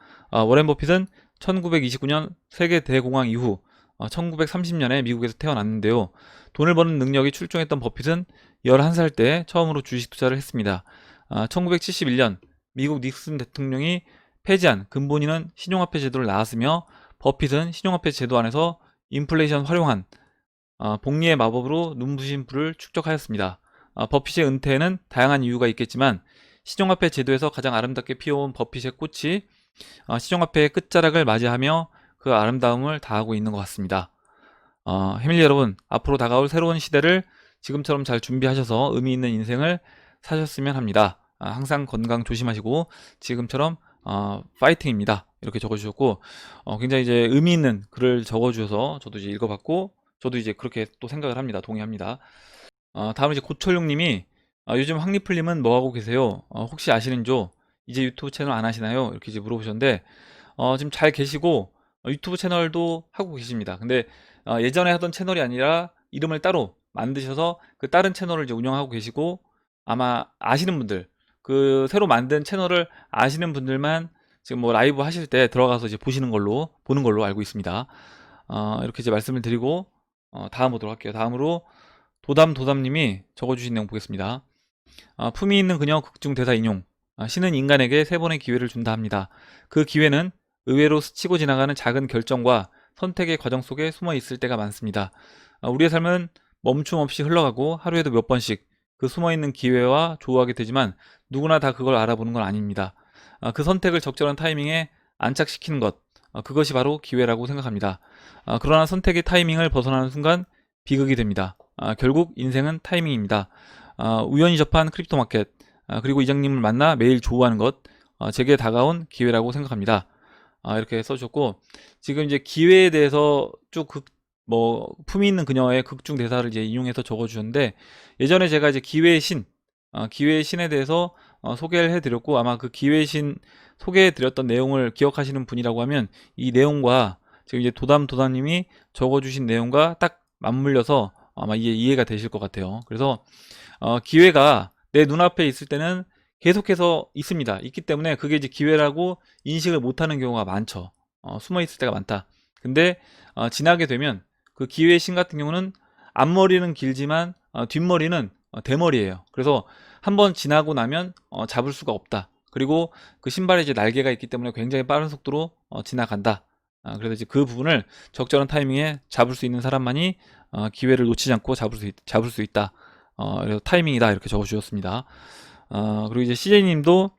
워렌 버핏은 1929년 세계 대공황 이후 1930년에 미국에서 태어났는데요. 돈을 버는 능력이 출중했던 버핏은 11살 때 처음으로 주식 투자를 했습니다. 1971년 미국 닉슨 대통령이 폐지한 근본이는 신용화폐 제도를 나왔으며 버핏은 신용화폐 제도 안에서 인플레이션 활용한 복리의 마법으로 눈부신 불을 축적하였습니다. 버핏의 은퇴에는 다양한 이유가 있겠지만 신용화폐 제도에서 가장 아름답게 피어온 버핏의 꽃이 신용화폐의 끝자락을 맞이하며 그 아름다움을 다하고 있는 것 같습니다. 패밀리 여러분, 앞으로 다가올 새로운 시대를 지금처럼 잘 준비하셔서 의미 있는 인생을 사셨으면 합니다. 항상 건강 조심하시고 지금처럼 파이팅입니다. 이렇게 적어주셨고 굉장히 이제 의미 있는 글을 적어주셔서 저도 이제 읽어봤고 저도 이제 그렇게 또 생각을 합니다. 동의합니다. 다음은 이제 고철룡님이 요즘 황리플님은 뭐 하고 계세요? 혹시 아시는죠? 이제 유튜브 채널 안 하시나요? 이렇게 이제 물어보셨는데 지금 잘 계시고 유튜브 채널도 하고 계십니다. 근데 예전에 하던 채널이 아니라 이름을 따로 만드셔서 그 다른 채널을 이제 운영하고 계시고, 아마 아시는 분들, 그 새로 만든 채널을 아시는 분들만 지금 뭐 라이브 하실 때 들어가서 이제 보는 걸로 알고 있습니다. 이렇게 이제 말씀을 드리고, 다음 보도록 할게요. 다음으로 도담님이 적어주신 내용 보겠습니다. 품위 있는 그녀 극중 대사 인용. 신은 인간에게 세 번의 기회를 준다 합니다. 그 기회는 의외로 스치고 지나가는 작은 결정과 선택의 과정 속에 숨어 있을 때가 많습니다. 우리의 삶은 멈춤 없이 흘러가고 하루에도 몇 번씩 그 숨어 있는 기회와 조우하게 되지만 누구나 다 그걸 알아보는 건 아닙니다. 그 선택을 적절한 타이밍에 안착시키는 것, 그것이 바로 기회라고 생각합니다. 그러나 선택의 타이밍을 벗어나는 순간 비극이 됩니다. 결국 인생은 타이밍입니다. 우연히 접한 크립토 마켓, 그리고 이장님을 만나 매일 조우하는 것, 제게 다가온 기회라고 생각합니다. 이렇게 써주셨고, 지금 이제 기회에 대해서 쭉 품위 있는 그녀의 극중 대사를 이제 인용해서 적어주셨는데, 예전에 제가 이제 기회의 신에 대해서 소개를 해드렸고, 아마 그 기회의 신 소개해드렸던 내용을 기억하시는 분이라고 하면 이 내용과 지금 이제 도담님이 적어주신 내용과 딱 맞물려서 아마 이해가 되실 것 같아요. 그래서 기회가 내 눈앞에 있을 때는 계속해서 있습니다. 있기 때문에 그게 이제 기회라고 인식을 못하는 경우가 많죠. 숨어 있을 때가 많다. 근데 지나게 되면 그 기회의 신 같은 경우는 앞머리는 길지만 뒷머리는 대머리예요. 그래서 한번 지나고 나면 잡을 수가 없다. 그리고 그 신발에 이제 날개가 있기 때문에 굉장히 빠른 속도로 지나간다. 그래서 이제 그 부분을 적절한 타이밍에 잡을 수 있는 사람만이 기회를 놓치지 않고 잡을 수 있다. 그래서 타이밍이다 이렇게 적어주셨습니다. 그리고 이제 CJ님도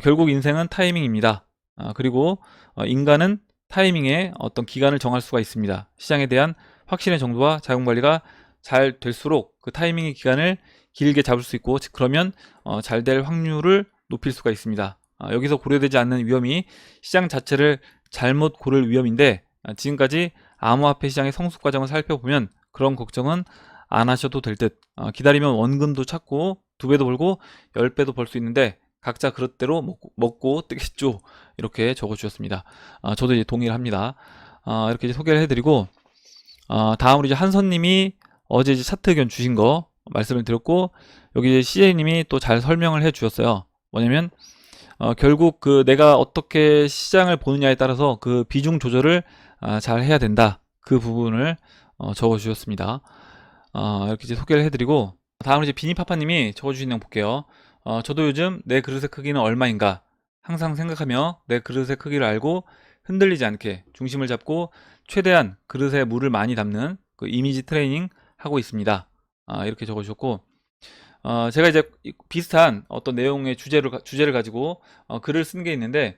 결국 인생은 타이밍입니다. 그리고 인간은 타이밍에 어떤 기간을 정할 수가 있습니다. 시장에 대한 확신의 정도와 자본관리가 잘 될수록 그 타이밍의 기간을 길게 잡을 수 있고, 그러면 잘 될 확률을 높일 수가 있습니다. 여기서 고려되지 않는 위험이 시장 자체를 잘못 고를 위험인데, 지금까지 암호화폐 시장의 성숙 과정을 살펴보면 그런 걱정은 안 하셔도 될 듯. 기다리면 원금도 찾고 2배도 벌고 10배도 벌 수 있는데 각자 그릇대로 먹고 뜨겠죠. 이렇게 적어주셨습니다. 저도 이제 동의를 합니다. 이렇게 이제 소개를 해드리고, 다음으로 이제 한선님이 어제 이제 차트 의견 주신 거 말씀을 드렸고, 여기 이제 CJ님이 또 잘 설명을 해주셨어요. 뭐냐면 결국 그 내가 어떻게 시장을 보느냐에 따라서 그 비중 조절을 잘 해야 된다. 그 부분을 적어주셨습니다. 이렇게 이제 소개를 해드리고, 다음으로 이제 비니파파님이 적어주신 내용 볼게요. 저도 요즘 내 그릇의 크기는 얼마인가 항상 생각하며 내 그릇의 크기를 알고 흔들리지 않게 중심을 잡고 최대한 그릇에 물을 많이 담는 그 이미지 트레이닝 하고 있습니다. 이렇게 적어주셨고, 제가 이제 비슷한 어떤 내용의 주제를 가지고 글을 쓴 게 있는데,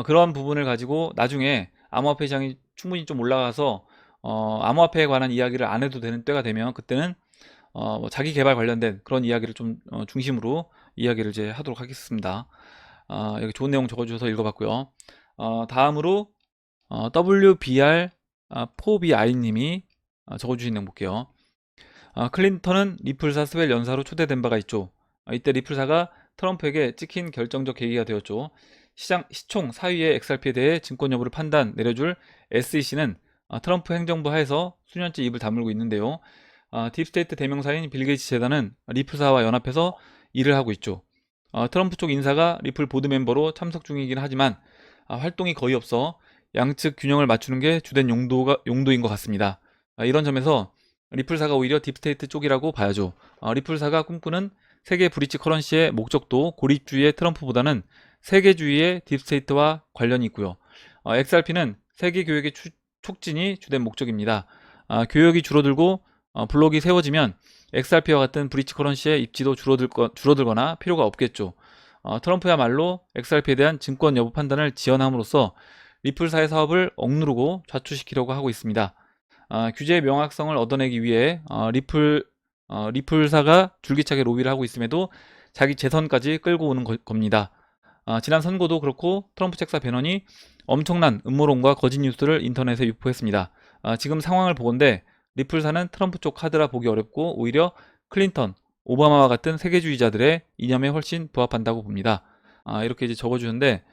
그런 부분을 가지고 나중에 암호화폐 시장이 충분히 좀 올라가서 암호화폐에 관한 이야기를 안 해도 되는 때가 되면, 그때는 뭐 자기 개발 관련된 그런 이야기를 좀 중심으로 이야기를 이제 하도록 하겠습니다. 여기 좋은 내용 적어주셔서 읽어봤고요. 다음으로 WBR 4BI님이 적어주신 내용 볼게요. 클린턴은 리플사 스웰 연사로 초대된 바가 있죠. 이때 리플사가 트럼프에게 찍힌 결정적 계기가 되었죠. 시총 4위의 XRP에 대해 증권 여부를 판단 내려줄 SEC는 트럼프 행정부 하에서 수년째 입을 다물고 있는데요. 딥스테이트 대명사인 빌 게이츠 재단은 리플사와 연합해서 일을 하고 있죠. 트럼프 쪽 인사가 리플 보드 멤버로 참석 중이긴 하지만 활동이 거의 없어 양측 균형을 맞추는 게 주된 용도인 것 같습니다. 이런 점에서 리플사가 오히려 딥스테이트 쪽이라고 봐야죠. 리플사가 꿈꾸는 세계 브릿지 커런시의 목적도 고립주의의 트럼프보다는 세계주의의 딥스테이트와 관련이 있고요. XRP는 세계 교역의 촉진이 주된 목적입니다. 교역이 줄어들고 블록이 세워지면 XRP와 같은 브릿지 커런시의 입지도 줄어들거나 필요가 없겠죠. 트럼프야말로 XRP에 대한 증권 여부 판단을 지연함으로써 리플사의 사업을 억누르고 좌초시키려고 하고 있습니다. 규제의 명확성을 얻어내기 위해 리플사가 줄기차게 로비를 하고 있음에도 자기 재선까지 끌고 오는 겁니다. 지난 선거도 그렇고 트럼프 책사 배넌이 엄청난 음모론과 거짓 뉴스를 인터넷에 유포했습니다. 지금 상황을 보건대 리플사는 트럼프 쪽 카드라 보기 어렵고 오히려 클린턴, 오바마와 같은 세계주의자들의 이념에 훨씬 부합한다고 봅니다. 이렇게 이제 적어주는데,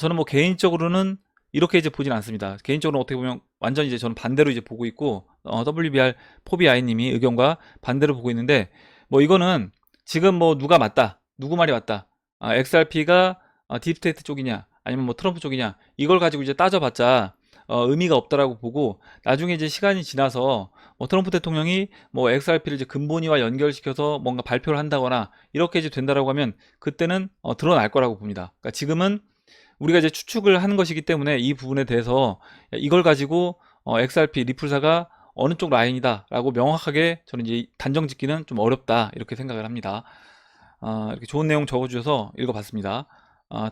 저는 뭐 개인적으로는 이렇게 이제 보진 않습니다. 개인적으로 어떻게 보면 완전히 이제 저는 반대로 이제 보고 있고, WBR 포비아이님이 의견과 반대로 보고 있는데, 뭐 이거는 지금 뭐 누가 맞다, 누구 말이 맞다, XRP가 딥스테이트 쪽이냐, 아니면 뭐 트럼프 쪽이냐, 이걸 가지고 이제 따져봤자 의미가 없다라고 보고, 나중에 이제 시간이 지나서 뭐 트럼프 대통령이 뭐 XRP를 이제 근본위와 연결시켜서 뭔가 발표를 한다거나 이렇게 이제 된다라고 하면 그때는 드러날 거라고 봅니다. 그러니까 지금은 우리가 이제 추측을 하는 것이기 때문에 이 부분에 대해서 이걸 가지고 XRP 리플사가 어느 쪽 라인이다 라고 명확하게 저는 이제 단정 짓기는 좀 어렵다, 이렇게 생각을 합니다. 이렇게 좋은 내용 적어주셔서 읽어봤습니다.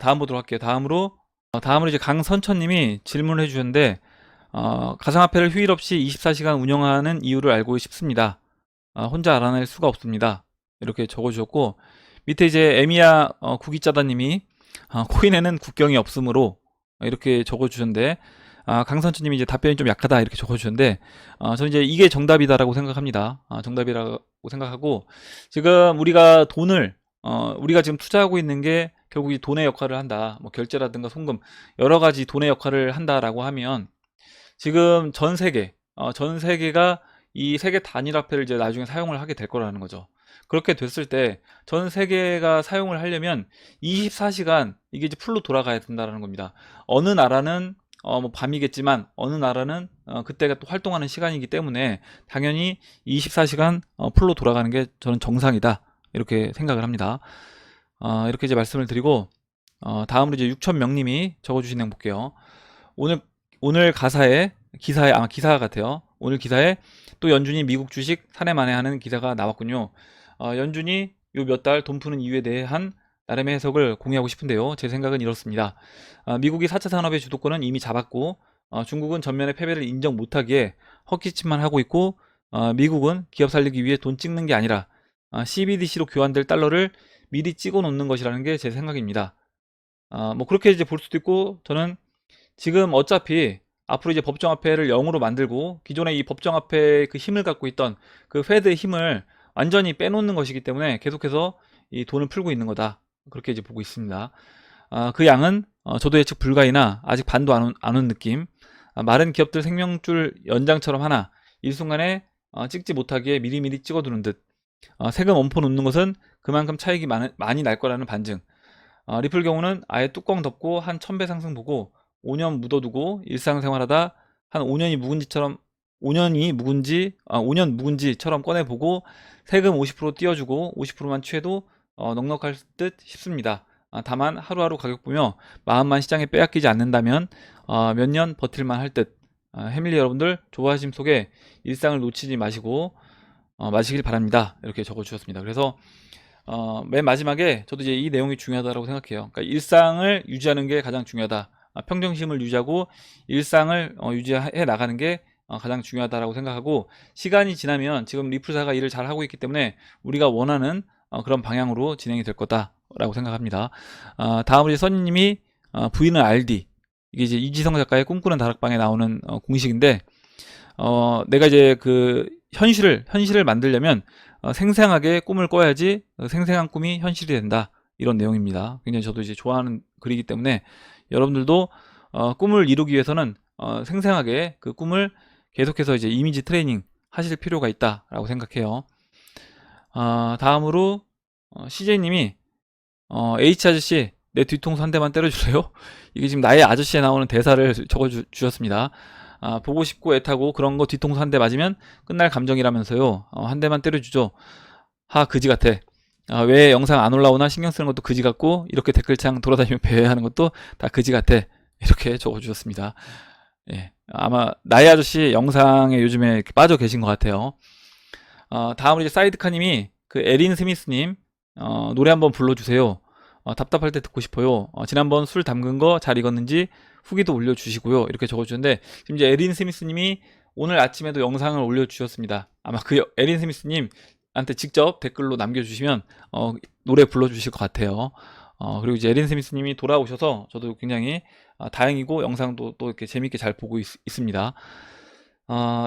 다음 보도록 할게요. 다음으로 이제 강선천님이 질문을 해주셨는데, 가상화폐를 휴일 없이 24시간 운영하는 이유를 알고 싶습니다. 혼자 알아낼 수가 없습니다. 이렇게 적어주셨고, 밑에 이제 에미야 구기짜다님이 코인에는 국경이 없으므로, 이렇게 적어주셨는데, 강선천님이 이제 답변이 좀 약하다, 이렇게 적어주셨는데, 저는 이제 이게 정답이다라고 생각합니다. 정답이라고 생각하고, 지금 우리가 지금 투자하고 있는 게 결국 이 돈의 역할을 한다. 뭐 결제라든가 송금, 여러 가지 돈의 역할을 한다라고 하면, 지금 전 세계가 이 세계 단일화폐를 이제 나중에 사용을 하게 될 거라는 거죠. 그렇게 됐을 때 전 세계가 사용을 하려면 24시간 이게 이제 풀로 돌아가야 된다는 겁니다. 어느 나라는 뭐 밤이겠지만, 어느 나라는 그때가 또 활동하는 시간이기 때문에 당연히 24시간 풀로 돌아가는 게 저는 정상이다, 이렇게 생각을 합니다. 이렇게 이제 말씀을 드리고, 다음으로 이제 6,000명님이 적어주신 내용 볼게요. 오늘 아마 기사 같아요. 오늘 기사에 또 연준이 미국 주식 사내 만회하는 기사가 나왔군요. 연준이 요 몇 달 돈 푸는 이유에 대한 나름의 해석을 공유하고 싶은데요. 제 생각은 이렇습니다. 미국이 4차 산업의 주도권은 이미 잡았고, 중국은 전면의 패배를 인정 못하기에 헛기침만 하고 있고, 미국은 기업 살리기 위해 돈 찍는 게 아니라 CBDC로 교환될 달러를 미리 찍어 놓는 것이라는 게 제 생각입니다. 뭐 그렇게 이제 볼 수도 있고, 저는 지금 어차피 앞으로 이제 법정화폐를 0으로 만들고, 기존에 이 법정화폐의 그 힘을 갖고 있던 그 페드의 힘을 완전히 빼놓는 것이기 때문에 계속해서 이 돈을 풀고 있는 거다, 그렇게 이제 보고 있습니다. 그 양은 저도 예측 불가이나 아직 반도 안 온 느낌. 마른 기업들 생명줄 연장처럼 하나 일순간에 찍지 못하기에 미리미리 찍어두는 듯. 세금 엄포 놓는 것은 그만큼 차익이 많이 날 거라는 반증. 리플 경우는 아예 뚜껑 덮고 한 1000배 상승 보고 5년 묻어두고 일상생활하다 한 5년 묵은지처럼 꺼내보고 세금 50% 띄워주고 50%만 취해도 넉넉할 듯 싶습니다. 다만 하루하루 가격 보며 마음만 시장에 빼앗기지 않는다면 몇 년 버틸만 할 듯. 해밀리 여러분들 조바심 속에 일상을 놓치지 마시고 마시길 바랍니다. 이렇게 적어주셨습니다. 그래서 맨 마지막에 저도 이제 이 내용이 중요하다고 생각해요. 그러니까 일상을 유지하는 게 가장 중요하다. 평정심을 유지하고 일상을 유지해 나가는 게 가장 중요하다고 생각하고, 시간이 지나면 지금 리플사가 일을 잘 하고 있기 때문에 우리가 원하는 그런 방향으로 진행이 될 거다라고 생각합니다. 다음으로 이제 써니님이 V는 RD, 이게 이제 이지성 작가의 꿈꾸는 다락방에 나오는 공식인데, 내가 이제 그 현실을 만들려면 생생하게 꿈을 꿔야지 생생한 꿈이 현실이 된다, 이런 내용입니다. 굉장히 저도 이제 좋아하는 글이기 때문에 여러분들도 꿈을 이루기 위해서는 생생하게 그 꿈을 계속해서 이제 이미지 트레이닝 하실 필요가 있다라고 생각해요. 다음으로 CJ님이 H아저씨 내 뒤통수 한 대만 때려주세요. 이게 지금 나의 아저씨에 나오는 대사를 적어주셨습니다. 보고 싶고 애타고 그런 거 뒤통수 한 대 맞으면 끝날 감정이라면서요. 한 대만 때려주죠. 그지 같아. 왜 영상 안 올라오나 신경 쓰는 것도 그지 같고, 이렇게 댓글창 돌아다니며 배회하는 것도 다 그지 같아. 이렇게 적어주셨습니다. 예, 아마 나의 아저씨 영상에 요즘에 이렇게 빠져 계신 것 같아요. 다음으로 이제 사이드카님이 그 에린 스미스님 노래 한번 불러주세요. 답답할 때 듣고 싶어요. 지난번 술 담근 거 잘 익었는지 후기도 올려주시고요. 이렇게 적어주셨는데, 지금 이제 에린 스미스님이 오늘 아침에도 영상을 올려주셨습니다. 아마 그 에린 스미스님한테 직접 댓글로 남겨주시면 노래 불러주실 것 같아요. 그리고 이제 에린 스미스님이 돌아오셔서 저도 굉장히 다행이고, 영상도 또 이렇게 재밌게 잘 보고 있습니다.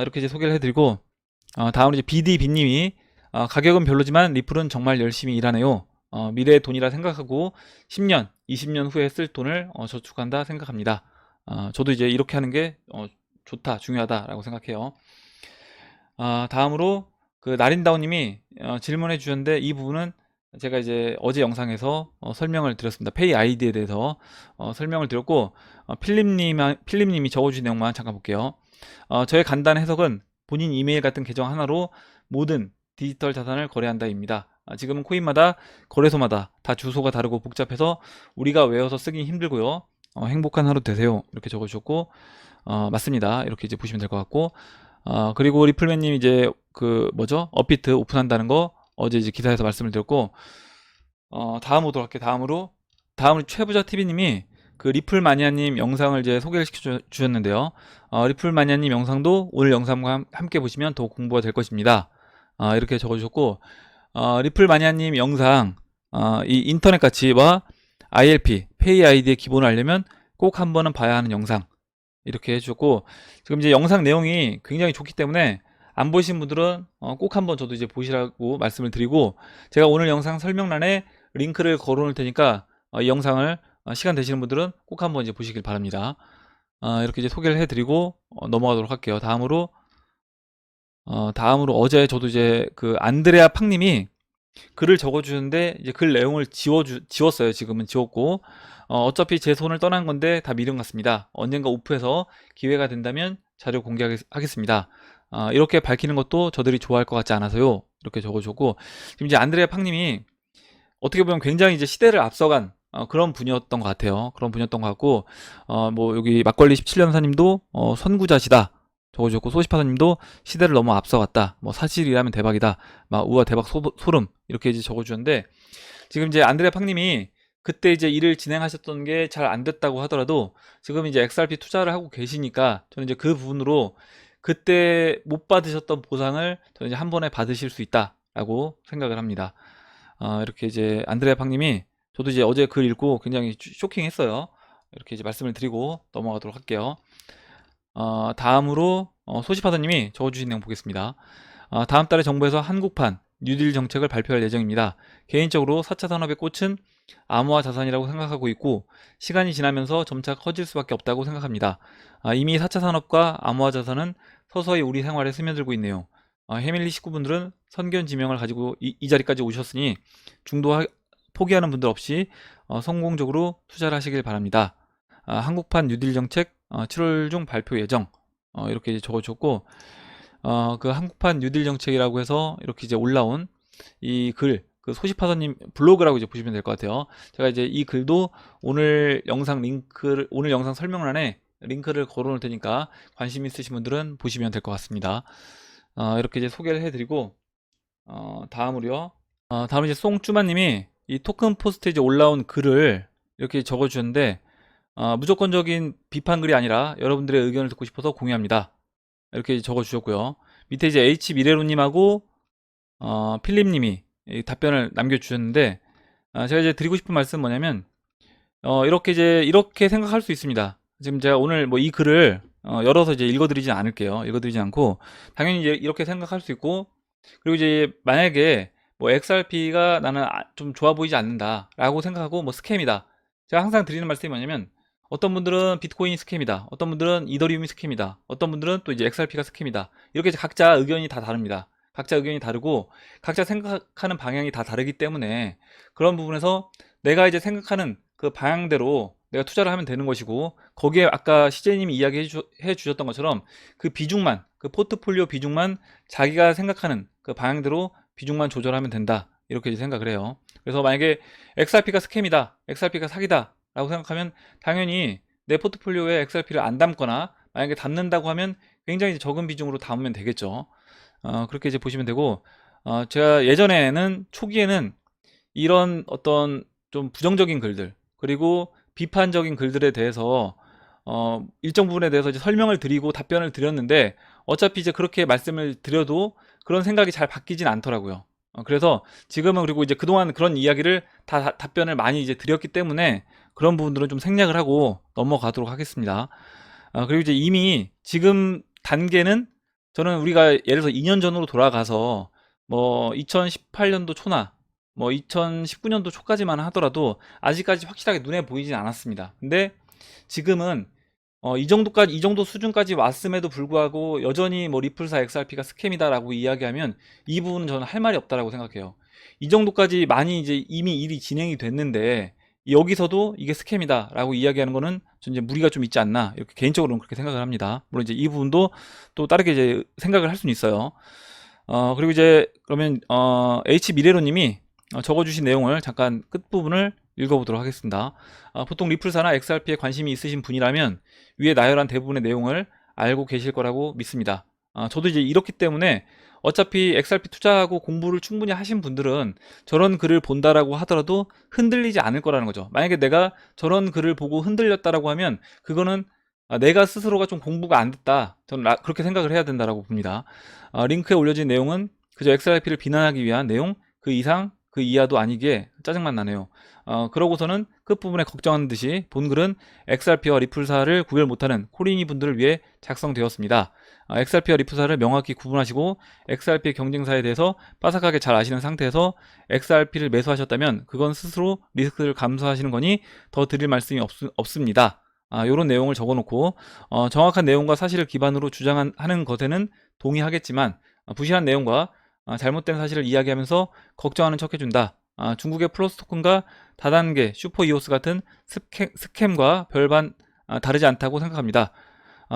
이렇게 이제 소개를 해드리고, 다음으로 이제 BDB님이 가격은 별로지만 리플은 정말 열심히 일하네요. 미래의 돈이라 생각하고 10년, 20년 후에 쓸 돈을 저축한다 생각합니다. 저도 이제 이렇게 하는 게 좋다, 중요하다라고 생각해요. 다음으로 그 나린다우님이 질문해 주셨는데, 이 부분은 제가 이제 어제 영상에서 설명을 드렸습니다. 페이 아이디에 대해서 설명을 드렸고, 필립님이 적어주신 내용만 잠깐 볼게요. 저의 간단한 해석은 본인 이메일 같은 계정 하나로 모든 디지털 자산을 거래한다입니다. 지금은 코인마다 거래소마다 다 주소가 다르고 복잡해서 우리가 외워서 쓰기 힘들고요. 행복한 하루 되세요. 이렇게 적어주셨고, 맞습니다. 이렇게 이제 보시면 될 것 같고, 그리고 리플맨님 이제 그 뭐죠? 업비트 오픈한다는 거 어제 이제 기사에서 말씀을 드렸고, 다음 오도록 할게요. 다음으로 최부자 TV님이 그 리플 마니아님 영상을 이제 소개를 시켜 주셨는데요. 리플 마니아님 영상도 오늘 영상과 함께 보시면 더 공부가 될 것입니다. 이렇게 적어주셨고, 리플 마니아님 영상, 이 인터넷 가치와 ILP, 페이 아이디의 기본을 알려면 꼭 한 번은 봐야 하는 영상. 이렇게 해주셨고, 지금 이제 영상 내용이 굉장히 좋기 때문에 안 보신 분들은 꼭 한번 저도 이제 보시라고 말씀을 드리고, 제가 오늘 영상 설명란에 링크를 걸어 놓을 테니까 이 영상을 시간 되시는 분들은 꼭 한번 이제 보시길 바랍니다. 이렇게 이제 소개를 해드리고 넘어가도록 할게요. 다음으로 어제 저도 이제 그 안드레아 팡님이 글을 적어주는데 이제 글 내용을 지웠어요. 지금은 지웠고, 어차피 제 손을 떠난 건데 다 미련 같습니다. 언젠가 오프해서 기회가 된다면 자료 공개하겠습니다. 이렇게 밝히는 것도 저들이 좋아할 것 같지 않아서요. 이렇게 적어주고, 지금 이제 안드레아 팡님이 어떻게 보면 굉장히 이제 시대를 앞서간 그런 분이었던 것 같아요. 그런 분이었던 것 같고, 뭐 여기 막걸리 17년사님도 선구자시다 적어주셨고, 소시파사님도 시대를 너무 앞서갔다. 뭐 사실이라면 대박이다. 막 우와 대박 소름 이렇게 이제 적어주셨는데, 지금 이제 안드레아 팡님이 그때 이제 일을 진행하셨던 게 잘 안 됐다고 하더라도 지금 이제 XRP 투자를 하고 계시니까 저는 이제 그 부분으로 그때 못 받으셨던 보상을 저는 이제 한 번에 받으실 수 있다라고 생각을 합니다. 이렇게 이제 안드레아 팡님이, 저도 이제 어제 글 읽고 굉장히 쇼킹했어요. 이렇게 이제 말씀을 드리고 넘어가도록 할게요. 다음으로 소시파더님이 적어주신 내용 보겠습니다. 다음 달에 정부에서 한국판 뉴딜 정책을 발표할 예정입니다. 개인적으로 4차 산업의 꽃은 암호화 자산이라고 생각하고 있고, 시간이 지나면서 점차 커질 수밖에 없다고 생각합니다. 이미 4차 산업과 암호화 자산은 서서히 우리 생활에 스며들고 있네요. 해밀리 식구분들은 선견 지명을 가지고 이 자리까지 오셨으니 포기하는 분들 없이 성공적으로 투자를 하시길 바랍니다. 한국판 뉴딜 정책 7월 중 발표 예정. 이렇게 적어줬고, 그 한국판 뉴딜 정책이라고 해서 이렇게 이제 올라온 이 글, 그 소시파더님 블로그라고 이제 보시면 될 것 같아요. 제가 이제 이 글도 오늘 영상 설명란에 링크를 걸어 놓을 테니까 관심 있으신 분들은 보시면 될 것 같습니다. 이렇게 이제 소개를 해드리고, 다음으로요. 다음 이제 송쭈마님이 이 토큰 포스트에 이제 올라온 글을 이렇게 적어주셨는데, 무조건적인 비판 글이 아니라 여러분들의 의견을 듣고 싶어서 공유합니다. 이렇게 적어주셨고요. 밑에 이제 H 미래루님하고 필립님이 답변을 남겨주셨는데, 제가 이제 드리고 싶은 말씀은 뭐냐면, 이렇게 생각할 수 있습니다. 지금 제가 오늘 뭐 이 글을 열어서 이제 읽어드리진 않을게요. 읽어드리지 않고, 당연히 이제 이렇게 생각할 수 있고, 그리고 이제 만약에 뭐 XRP가 나는 좀 좋아 보이지 않는다라고 생각하고 뭐 스캠이다. 제가 항상 드리는 말씀이 뭐냐면, 어떤 분들은 비트코인이 스캠이다. 어떤 분들은 이더리움이 스캠이다. 어떤 분들은 또 이제 XRP가 스캠이다. 이렇게 각자 의견이 다 다릅니다. 각자 의견이 다르고 각자 생각하는 방향이 다 다르기 때문에, 그런 부분에서 내가 이제 생각하는 그 방향대로 내가 투자를 하면 되는 것이고, 거기에 아까 CJ님이 이야기해 주셨던 것처럼 그 포트폴리오 비중만 자기가 생각하는 그 방향대로 비중만 조절하면 된다. 이렇게 이제 생각을 해요. 그래서 만약에 XRP가 스캠이다, XRP가 사기다 라고 생각하면 당연히 내 포트폴리오에 XRP를 안 담거나, 만약에 담는다고 하면 굉장히 적은 비중으로 담으면 되겠죠. 그렇게 이제 보시면 되고, 제가 예전에는 초기에는 이런 어떤 좀 부정적인 글들, 그리고 비판적인 글들에 대해서 일정 부분에 대해서 이제 설명을 드리고 답변을 드렸는데, 어차피 이제 그렇게 말씀을 드려도 그런 생각이 잘 바뀌진 않더라고요. 그래서 지금은, 그리고 이제 그동안 그런 이야기를 다 답변을 많이 이제 드렸기 때문에 그런 부분들은 좀 생략을 하고 넘어가도록 하겠습니다. 그리고 이제 이미 지금 단계는, 저는 우리가 예를 들어서 2년 전으로 돌아가서 뭐 2018년도 초나 뭐 2019년도 초까지만 하더라도 아직까지 확실하게 눈에 보이진 않았습니다. 근데 지금은 이 정도 수준까지 왔음에도 불구하고 여전히 뭐 리플사 XRP가 스캠이다라고 이야기하면 이 부분은 저는 할 말이 없다라고 생각해요. 이 정도까지 많이 이제 이미 일이 진행이 됐는데 여기서도 이게 스캠이다라고 이야기하는 거는 전 이제 무리가 좀 있지 않나 이렇게 개인적으로는 그렇게 생각을 합니다. 물론 이제 이 부분도 또 다르게 이제 생각을 할 수는 있어요. 그리고 이제 그러면 H 미래로님이 적어주신 내용을 잠깐 끝부분을 읽어보도록 하겠습니다. 보통 리플사나 XRP에 관심이 있으신 분이라면 위에 나열한 대부분의 내용을 알고 계실 거라고 믿습니다. 저도 이제 이렇기 때문에 어차피 XRP 투자하고 공부를 충분히 하신 분들은 저런 글을 본다라고 하더라도 흔들리지 않을 거라는 거죠. 만약에 내가 저런 글을 보고 흔들렸다라고 하면 그거는 내가 스스로가 좀 공부가 안 됐다. 저는 그렇게 생각을 해야 된다라고 봅니다. 링크에 올려진 내용은 그저 XRP를 비난하기 위한 내용, 그 이상, 그 이하도 아니기에 짜증만 나네요. 그러고서는 끝부분에 걱정하는 듯이 본 글은 XRP와 리플사를 구별 못하는 코리니 분들을 위해 작성되었습니다. XRP와 리플사를 명확히 구분하시고 XRP의 경쟁사에 대해서 빠삭하게 잘 아시는 상태에서 XRP를 매수하셨다면 그건 스스로 리스크를 감수하시는 거니 더 드릴 말씀이 없습니다. 요런 내용을 적어놓고 정확한 내용과 사실을 기반으로 주장하는 것에는 동의하겠지만 부실한 내용과 잘못된 사실을 이야기하면서 걱정하는 척 해준다. 중국의 플러스 토큰과 다단계 슈퍼 이오스 같은 스캠과 별반 다르지 않다고 생각합니다.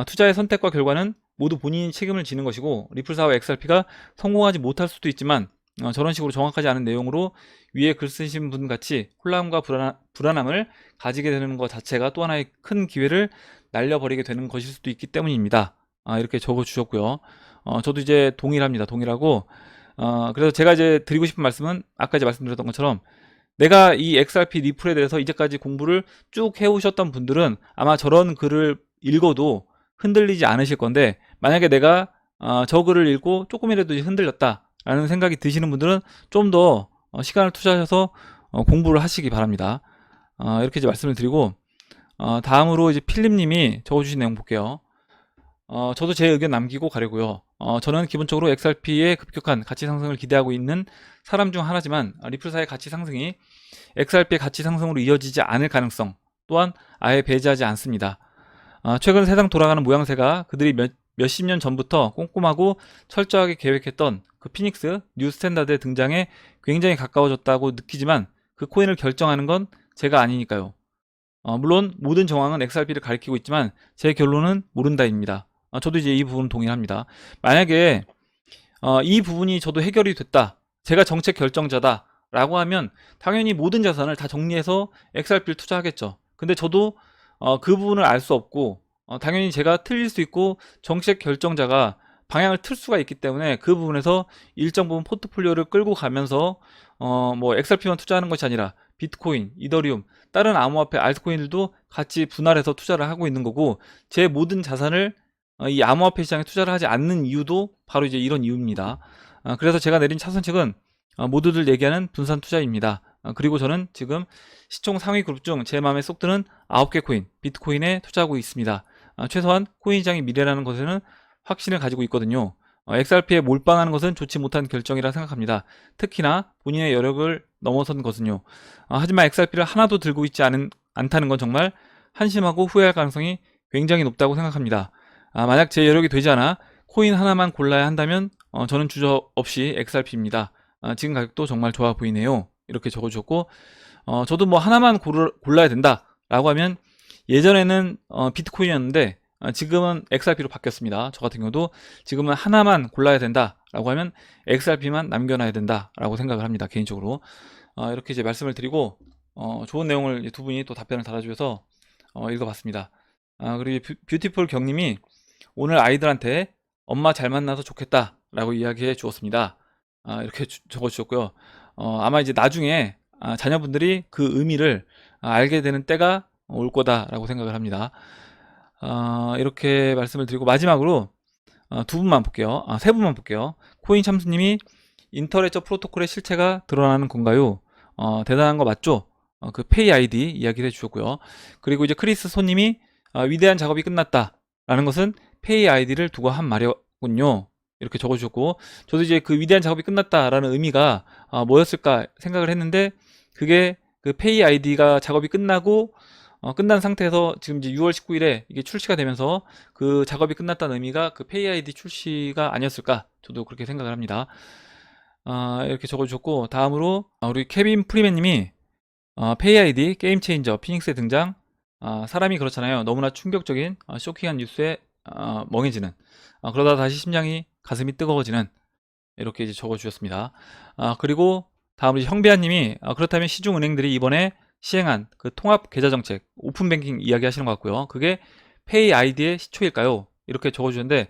투자의 선택과 결과는 모두 본인이 책임을 지는 것이고 리플사와 XRP가 성공하지 못할 수도 있지만 저런 식으로 정확하지 않은 내용으로 위에 글 쓰신 분 같이 혼란과 불안함을 가지게 되는 것 자체가 또 하나의 큰 기회를 날려버리게 되는 것일 수도 있기 때문입니다. 이렇게 적어 주셨고요. 저도 이제 동일합니다. 동일하고 그래서 제가 이제 드리고 싶은 말씀은 아까 이제 말씀드렸던 것처럼 내가 이 XRP 리플에 대해서 이제까지 공부를 쭉 해오셨던 분들은 아마 저런 글을 읽어도 흔들리지 않으실 건데 만약에 내가 저 글을 읽고 조금이라도 흔들렸다라는 생각이 드시는 분들은 좀 더 시간을 투자하셔서 공부를 하시기 바랍니다. 이렇게 이제 말씀을 드리고 다음으로 이제 필립님이 적어주신 내용 볼게요. 저도 제 의견 남기고 가려고요. 저는 기본적으로 XRP의 급격한 가치 상승을 기대하고 있는 사람 중 하나지만 리플사의 가치 상승이 XRP의 가치 상승으로 이어지지 않을 가능성 또한 아예 배제하지 않습니다. 최근 세상 돌아가는 모양새가 그들이 몇십 년 전부터 꼼꼼하고 철저하게 계획했던 그 피닉스 뉴 스탠다드의 등장에 굉장히 가까워졌다고 느끼지만 그 코인을 결정하는 건 제가 아니니까요. 물론 모든 정황은 XRP를 가리키고 있지만 제 결론은 모른다입니다. 저도 이제 이 부분 동의합니다. 만약에 이 부분이 저도 해결이 됐다. 제가 정책 결정자다. 라고 하면 당연히 모든 자산을 다 정리해서 XRP를 투자하겠죠. 근데 저도 그 부분을 알 수 없고 당연히 제가 틀릴 수 있고 정책 결정자가 방향을 틀 수가 있기 때문에 그 부분에서 일정 부분 포트폴리오를 끌고 가면서 뭐 XRP만 투자하는 것이 아니라 비트코인, 이더리움, 다른 암호화폐 알트코인들도 같이 분할해서 투자를 하고 있는 거고 제 모든 자산을 이 암호화폐 시장에 투자를 하지 않는 이유도 바로 이제 이런 이유입니다. 그래서 제가 내린 차선책은 모두들 얘기하는 분산 투자입니다. 그리고 저는 지금 시총 상위 그룹 중 제 마음에 쏙 드는 9개 코인, 비트코인에 투자하고 있습니다. 최소한 코인 시장의 미래라는 것에는 확신을 가지고 있거든요. XRP에 몰빵하는 것은 좋지 못한 결정이라 생각합니다. 특히나 본인의 여력을 넘어선 것은요. 하지만 XRP를 하나도 들고 있지 않다는 건 정말 한심하고 후회할 가능성이 굉장히 높다고 생각합니다. 만약 제 여력이 되지 않아 코인 하나만 골라야 한다면 저는 주저없이 XRP입니다. 지금 가격도 정말 좋아 보이네요. 이렇게 적어주셨고 저도 뭐 하나만 골라야 된다 라고 하면 예전에는 비트코인이었는데 지금은 XRP로 바뀌었습니다. 저 같은 경우도 지금은 하나만 골라야 된다 라고 하면 XRP만 남겨놔야 된다 라고 생각을 합니다. 개인적으로 이렇게 이제 말씀을 드리고 좋은 내용을 두 분이 또 답변을 달아주셔서 읽어봤습니다. 그리고 뷰티풀 경님이 오늘 아이들한테 엄마 잘 만나서 좋겠다 라고 이야기해 주었습니다. 이렇게 적어주셨고요. 아마 이제 나중에 자녀분들이 그 의미를 알게 되는 때가 올 거다라고 생각을 합니다. 이렇게 말씀을 드리고 마지막으로 두 분만 볼게요. 세 분만 볼게요. 코인 참수님이 인터레저 프로토콜의 실체가 드러나는 건가요? 대단한 거 맞죠? 그 페이 아이디 이야기를 해주셨고요. 그리고 이제 크리스 손님이 위대한 작업이 끝났다라는 것은 페이 아이디를 두고 한 말이군요. 이렇게 적어주셨고 저도 이제 그 위대한 작업이 끝났다라는 의미가 뭐였을까 생각을 했는데 그게 그 페이 아이디가 작업이 끝나고 끝난 상태에서 지금 이제 6월 19일에 이게 출시가 되면서 그 작업이 끝났다는 의미가 그 페이 아이디 출시가 아니었을까, 저도 그렇게 생각을 합니다. 이렇게 적어주셨고, 다음으로 우리 케빈 프리맨님이 페이 아이디 게임 체인저 피닉스의 등장. 사람이 그렇잖아요. 너무나 충격적인 쇼킹한 뉴스에 멍해지는, 그러다 다시 심장이 가슴이 뜨거워지는, 이렇게 이제 적어주셨습니다. 그리고 다음으로 형배아님이 그렇다면 시중은행들이 이번에 시행한 그 통합 계좌 정책 오픈뱅킹 이야기 하시는 것 같고요. 그게 페이 아이디의 시초일까요? 이렇게 적어주셨는데,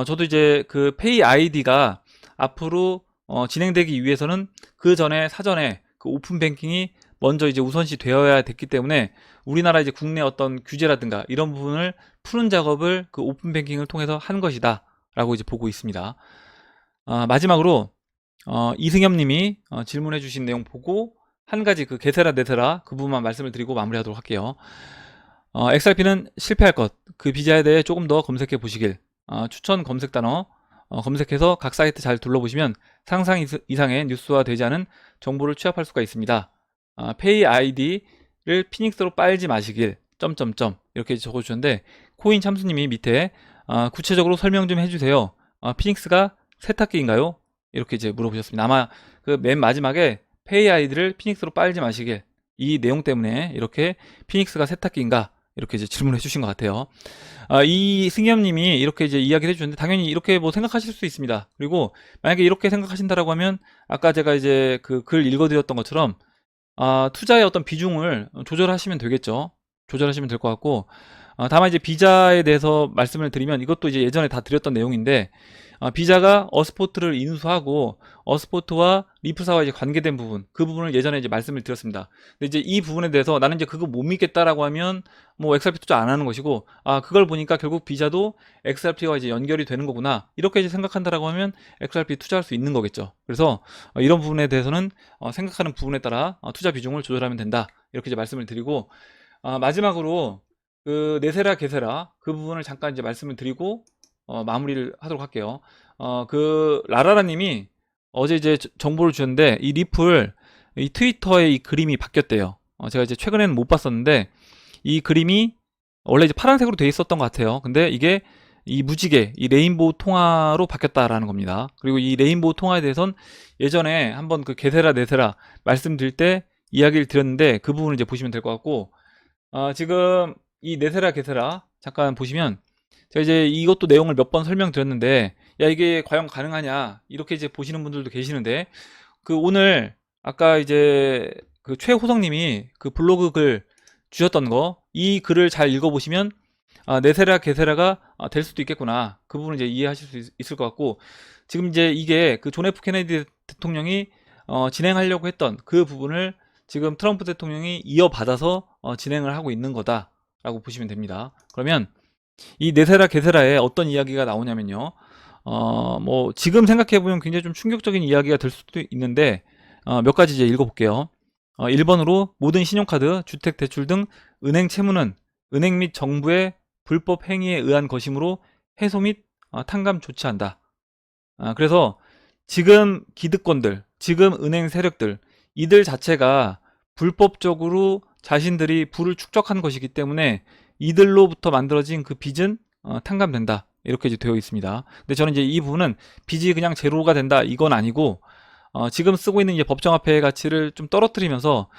저도 이제 그 페이 아이디가 앞으로 진행되기 위해서는 그 전에 사전에 그 오픈뱅킹이 먼저 이제 우선시 되어야 됐기 때문에 우리나라 이제 국내 어떤 규제라든가 이런 부분을 푸는 작업을 그 오픈뱅킹을 통해서 한 것이다 라고 이제 보고 있습니다. 마지막으로 이승엽님이 질문해 주신 내용 보고 한 가지 그 게세라 네세라 그 부분만 말씀을 드리고 마무리하도록 할게요. XRP는 실패할 것, 그 비자에 대해 조금 더 검색해 보시길. 추천 검색 단어 검색해서 각 사이트 잘 둘러보시면 상상 이상의 뉴스화 되지 않은 정보를 취합할 수가 있습니다. 페이 아이디를 피닉스로 빨지 마시길 점점점 이렇게 적어주셨는데, 코인 참수님이 밑에 구체적으로 설명 좀 해주세요. 피닉스가 세탁기인가요? 이렇게 이제 물어보셨습니다. 아마 그 맨 마지막에 페이 아이디를 피닉스로 빨지 마시길, 이 내용 때문에 이렇게 피닉스가 세탁기인가 이렇게 이제 질문을 해주신 것 같아요. 이 승엽님이 이렇게 이제 이야기를 해주셨는데, 당연히 이렇게 뭐 생각하실 수 있습니다. 그리고 만약에 이렇게 생각하신다라고 하면 아까 제가 이제 그 글 읽어드렸던 것처럼 투자의 어떤 비중을 조절하시면 되겠죠. 조절하시면 될 것 같고, 다만 이제 비자에 대해서 말씀을 드리면, 이것도 이제 예전에 다 드렸던 내용인데, 비자가 어스포트를 인수하고 어스포트와 리프사와 이제 관계된 부분, 그 부분을 예전에 이제 말씀을 드렸습니다. 근데 이제 이 부분에 대해서 나는 이제 그거 못 믿겠다라고 하면 뭐 XRP 투자 안 하는 것이고, 그걸 보니까 결국 비자도 XRP와 이제 연결이 되는 거구나, 이렇게 이제 생각한다라고 하면 XRP 투자할 수 있는 거겠죠. 그래서 이런 부분에 대해서는 생각하는 부분에 따라 투자 비중을 조절하면 된다, 이렇게 이제 말씀을 드리고, 마지막으로 그 네세라 게세라 그 부분을 잠깐 이제 말씀을 드리고 마무리를 하도록 할게요. 그 라라라님이 어제 이제 정보를 주셨는데, 이 리플 이 트위터에 이 그림이 바뀌었대요. 제가 이제 최근에는 못 봤었는데 이 그림이 원래 이제 파란색으로 돼 있었던 것 같아요. 근데 이게 이 무지개, 이 레인보우 통화로 바뀌었다라는 겁니다. 그리고 이 레인보우 통화에 대해서는 예전에 한번 그 게세라 네세라 말씀드릴 때 이야기를 드렸는데, 그 부분을 이제 보시면 될 것 같고, 지금 이 네세라 게세라 잠깐 보시면, 제가 이제 이것도 내용을 몇 번 설명드렸는데, 야 이게 과연 가능하냐 이렇게 이제 보시는 분들도 계시는데, 그 오늘 아까 이제 그 최호성님이 그 블로그 글 주셨던 거, 이 글을 잘 읽어보시면 네세라 게세라가 될 수도 있겠구나, 그 부분을 이제 이해하실 수 있을 것 같고, 지금 이제 이게 그 존 F 케네디 대통령이 진행하려고 했던 그 부분을 지금 트럼프 대통령이 이어받아서 진행을 하고 있는 거다라고 보시면 됩니다. 그러면 이 네세라 게세라에 어떤 이야기가 나오냐면요, 뭐 지금 생각해보면 굉장히 좀 충격적인 이야기가 될 수도 있는데, 몇 가지 이제 읽어볼게요. 1번으로 모든 신용카드, 주택대출 등 은행 채무는 은행 및 정부의 불법 행위에 의한 것이므로 해소 및 탕감 조치한다. 그래서 지금 기득권들, 지금 은행 세력들, 이들 자체가 불법적으로 자신들이 부를 축적한 것이기 때문에 이들로부터 만들어진 그 빚은 탕감된다, 이렇게 이제 되어 있습니다. 근데 저는 이제 이 부분은 빚이 그냥 제로가 된다 이건 아니고, 지금 쓰고 있는 이제 법정화폐의 가치를 좀 떨어뜨리면서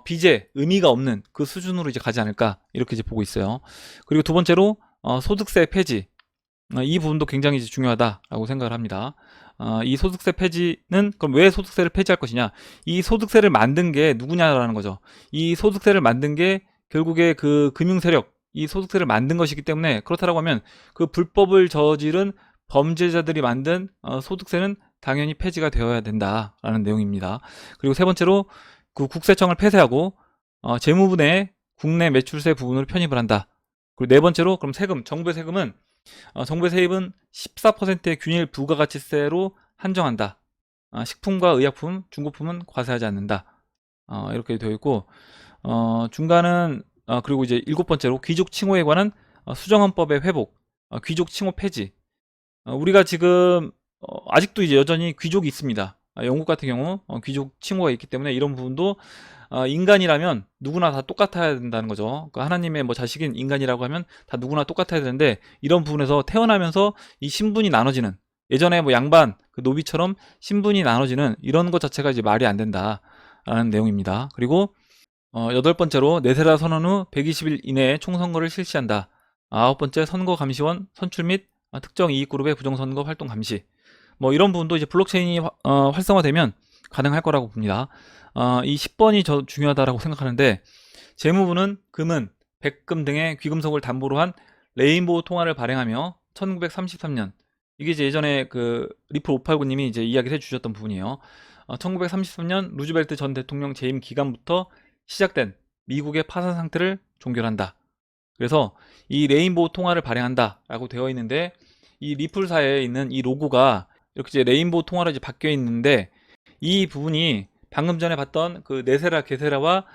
빚에 의미가 없는 그 수준으로 이제 가지 않을까, 이렇게 이제 보고 있어요. 그리고 두 번째로 소득세 폐지, 이 부분도 굉장히 이제 중요하다라고 생각을 합니다. 이 소득세 폐지는 그럼 왜 소득세를 폐지할 것이냐? 이 소득세를 만든 게 누구냐라는 거죠. 이 소득세를 만든 게 결국에 그 금융세력, 이 소득세를 만든 것이기 때문에, 그렇다라고 하면 그 불법을 저지른 범죄자들이 만든 소득세는 당연히 폐지가 되어야 된다라는 내용입니다. 그리고 세 번째로 그 국세청을 폐쇄하고 재무분의 국내 매출세 부분으로 편입을 한다. 그리고 네 번째로 그럼 세금, 정부의 세금은 정부의 세입은 14%의 균일 부가가치세로 한정한다. 식품과 의약품, 중고품은 과세하지 않는다. 이렇게 되어 있고, 중간은 그리고 이제 일곱 번째로 귀족 칭호에 관한 수정헌법의 회복, 귀족 칭호 폐지. 우리가 지금 아직도 이제 여전히 귀족이 있습니다. 영국 같은 경우 귀족 칭호가 있기 때문에 이런 부분도 인간이라면 누구나 다 똑같아야 된다는 거죠. 그 하나님의 뭐 자식인 인간이라고 하면 다 누구나 똑같아야 되는데, 이런 부분에서 태어나면서 이 신분이 나눠지는, 예전에 뭐 양반 그 노비처럼 신분이 나눠지는 이런 것 자체가 이제 말이 안 된다라는 내용입니다. 그리고 여덟 번째로, 내세라 선언 후 120일 이내에 총선거를 실시한다. 아홉 번째, 선거 감시원 선출 및 특정 이익그룹의 부정선거 활동 감시. 뭐 이런 부분도 이제 블록체인이 활성화되면 가능할 거라고 봅니다. 이 10번이 저 중요하다라고 생각하는데, 재무부는 금은, 백금 등의 귀금속을 담보로 한 레인보우 통화를 발행하며 1933년, 이게 이제 예전에 그 리플 589님이 이제 이야기를 해주셨던 부분이에요. 1933년 루즈벨트 전 대통령 재임 기간부터 시작된 미국의 파산 상태를 종결한다. 그래서 이 레인보우 통화를 발행한다라고 되어 있는데, 이 리플사에 있는 이 로고가 이렇게 이제 레인보우 통화로 이제 바뀌어 있는데, 이 부분이 방금 전에 봤던 그 네세라 게세라와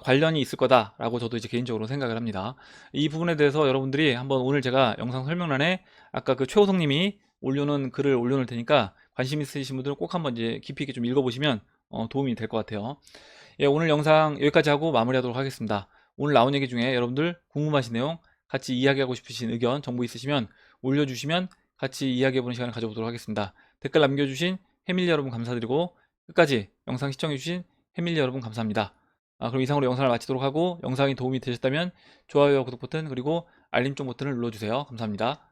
관련이 있을 거다라고 저도 이제 개인적으로 생각을 합니다. 이 부분에 대해서 여러분들이 한번, 오늘 제가 영상 설명란에 아까 그 최호성님이 올려놓은 글을 올려놓을 테니까, 관심 있으신 분들은 꼭 한번 이제 깊이 있게 좀 읽어보시면 도움이 될 것 같아요. 예, 오늘 영상 여기까지 하고 마무리하도록 하겠습니다. 오늘 나온 얘기 중에 여러분들 궁금하신 내용, 같이 이야기하고 싶으신 의견, 정보 있으시면 올려주시면 같이 이야기해보는 시간을 가져보도록 하겠습니다. 댓글 남겨주신 해밀리 여러분 감사드리고, 끝까지 영상 시청해주신 해밀리 여러분 감사합니다. 그럼 이상으로 영상을 마치도록 하고, 영상이 도움이 되셨다면 좋아요와 구독 버튼, 그리고 알림종 버튼을 눌러주세요. 감사합니다.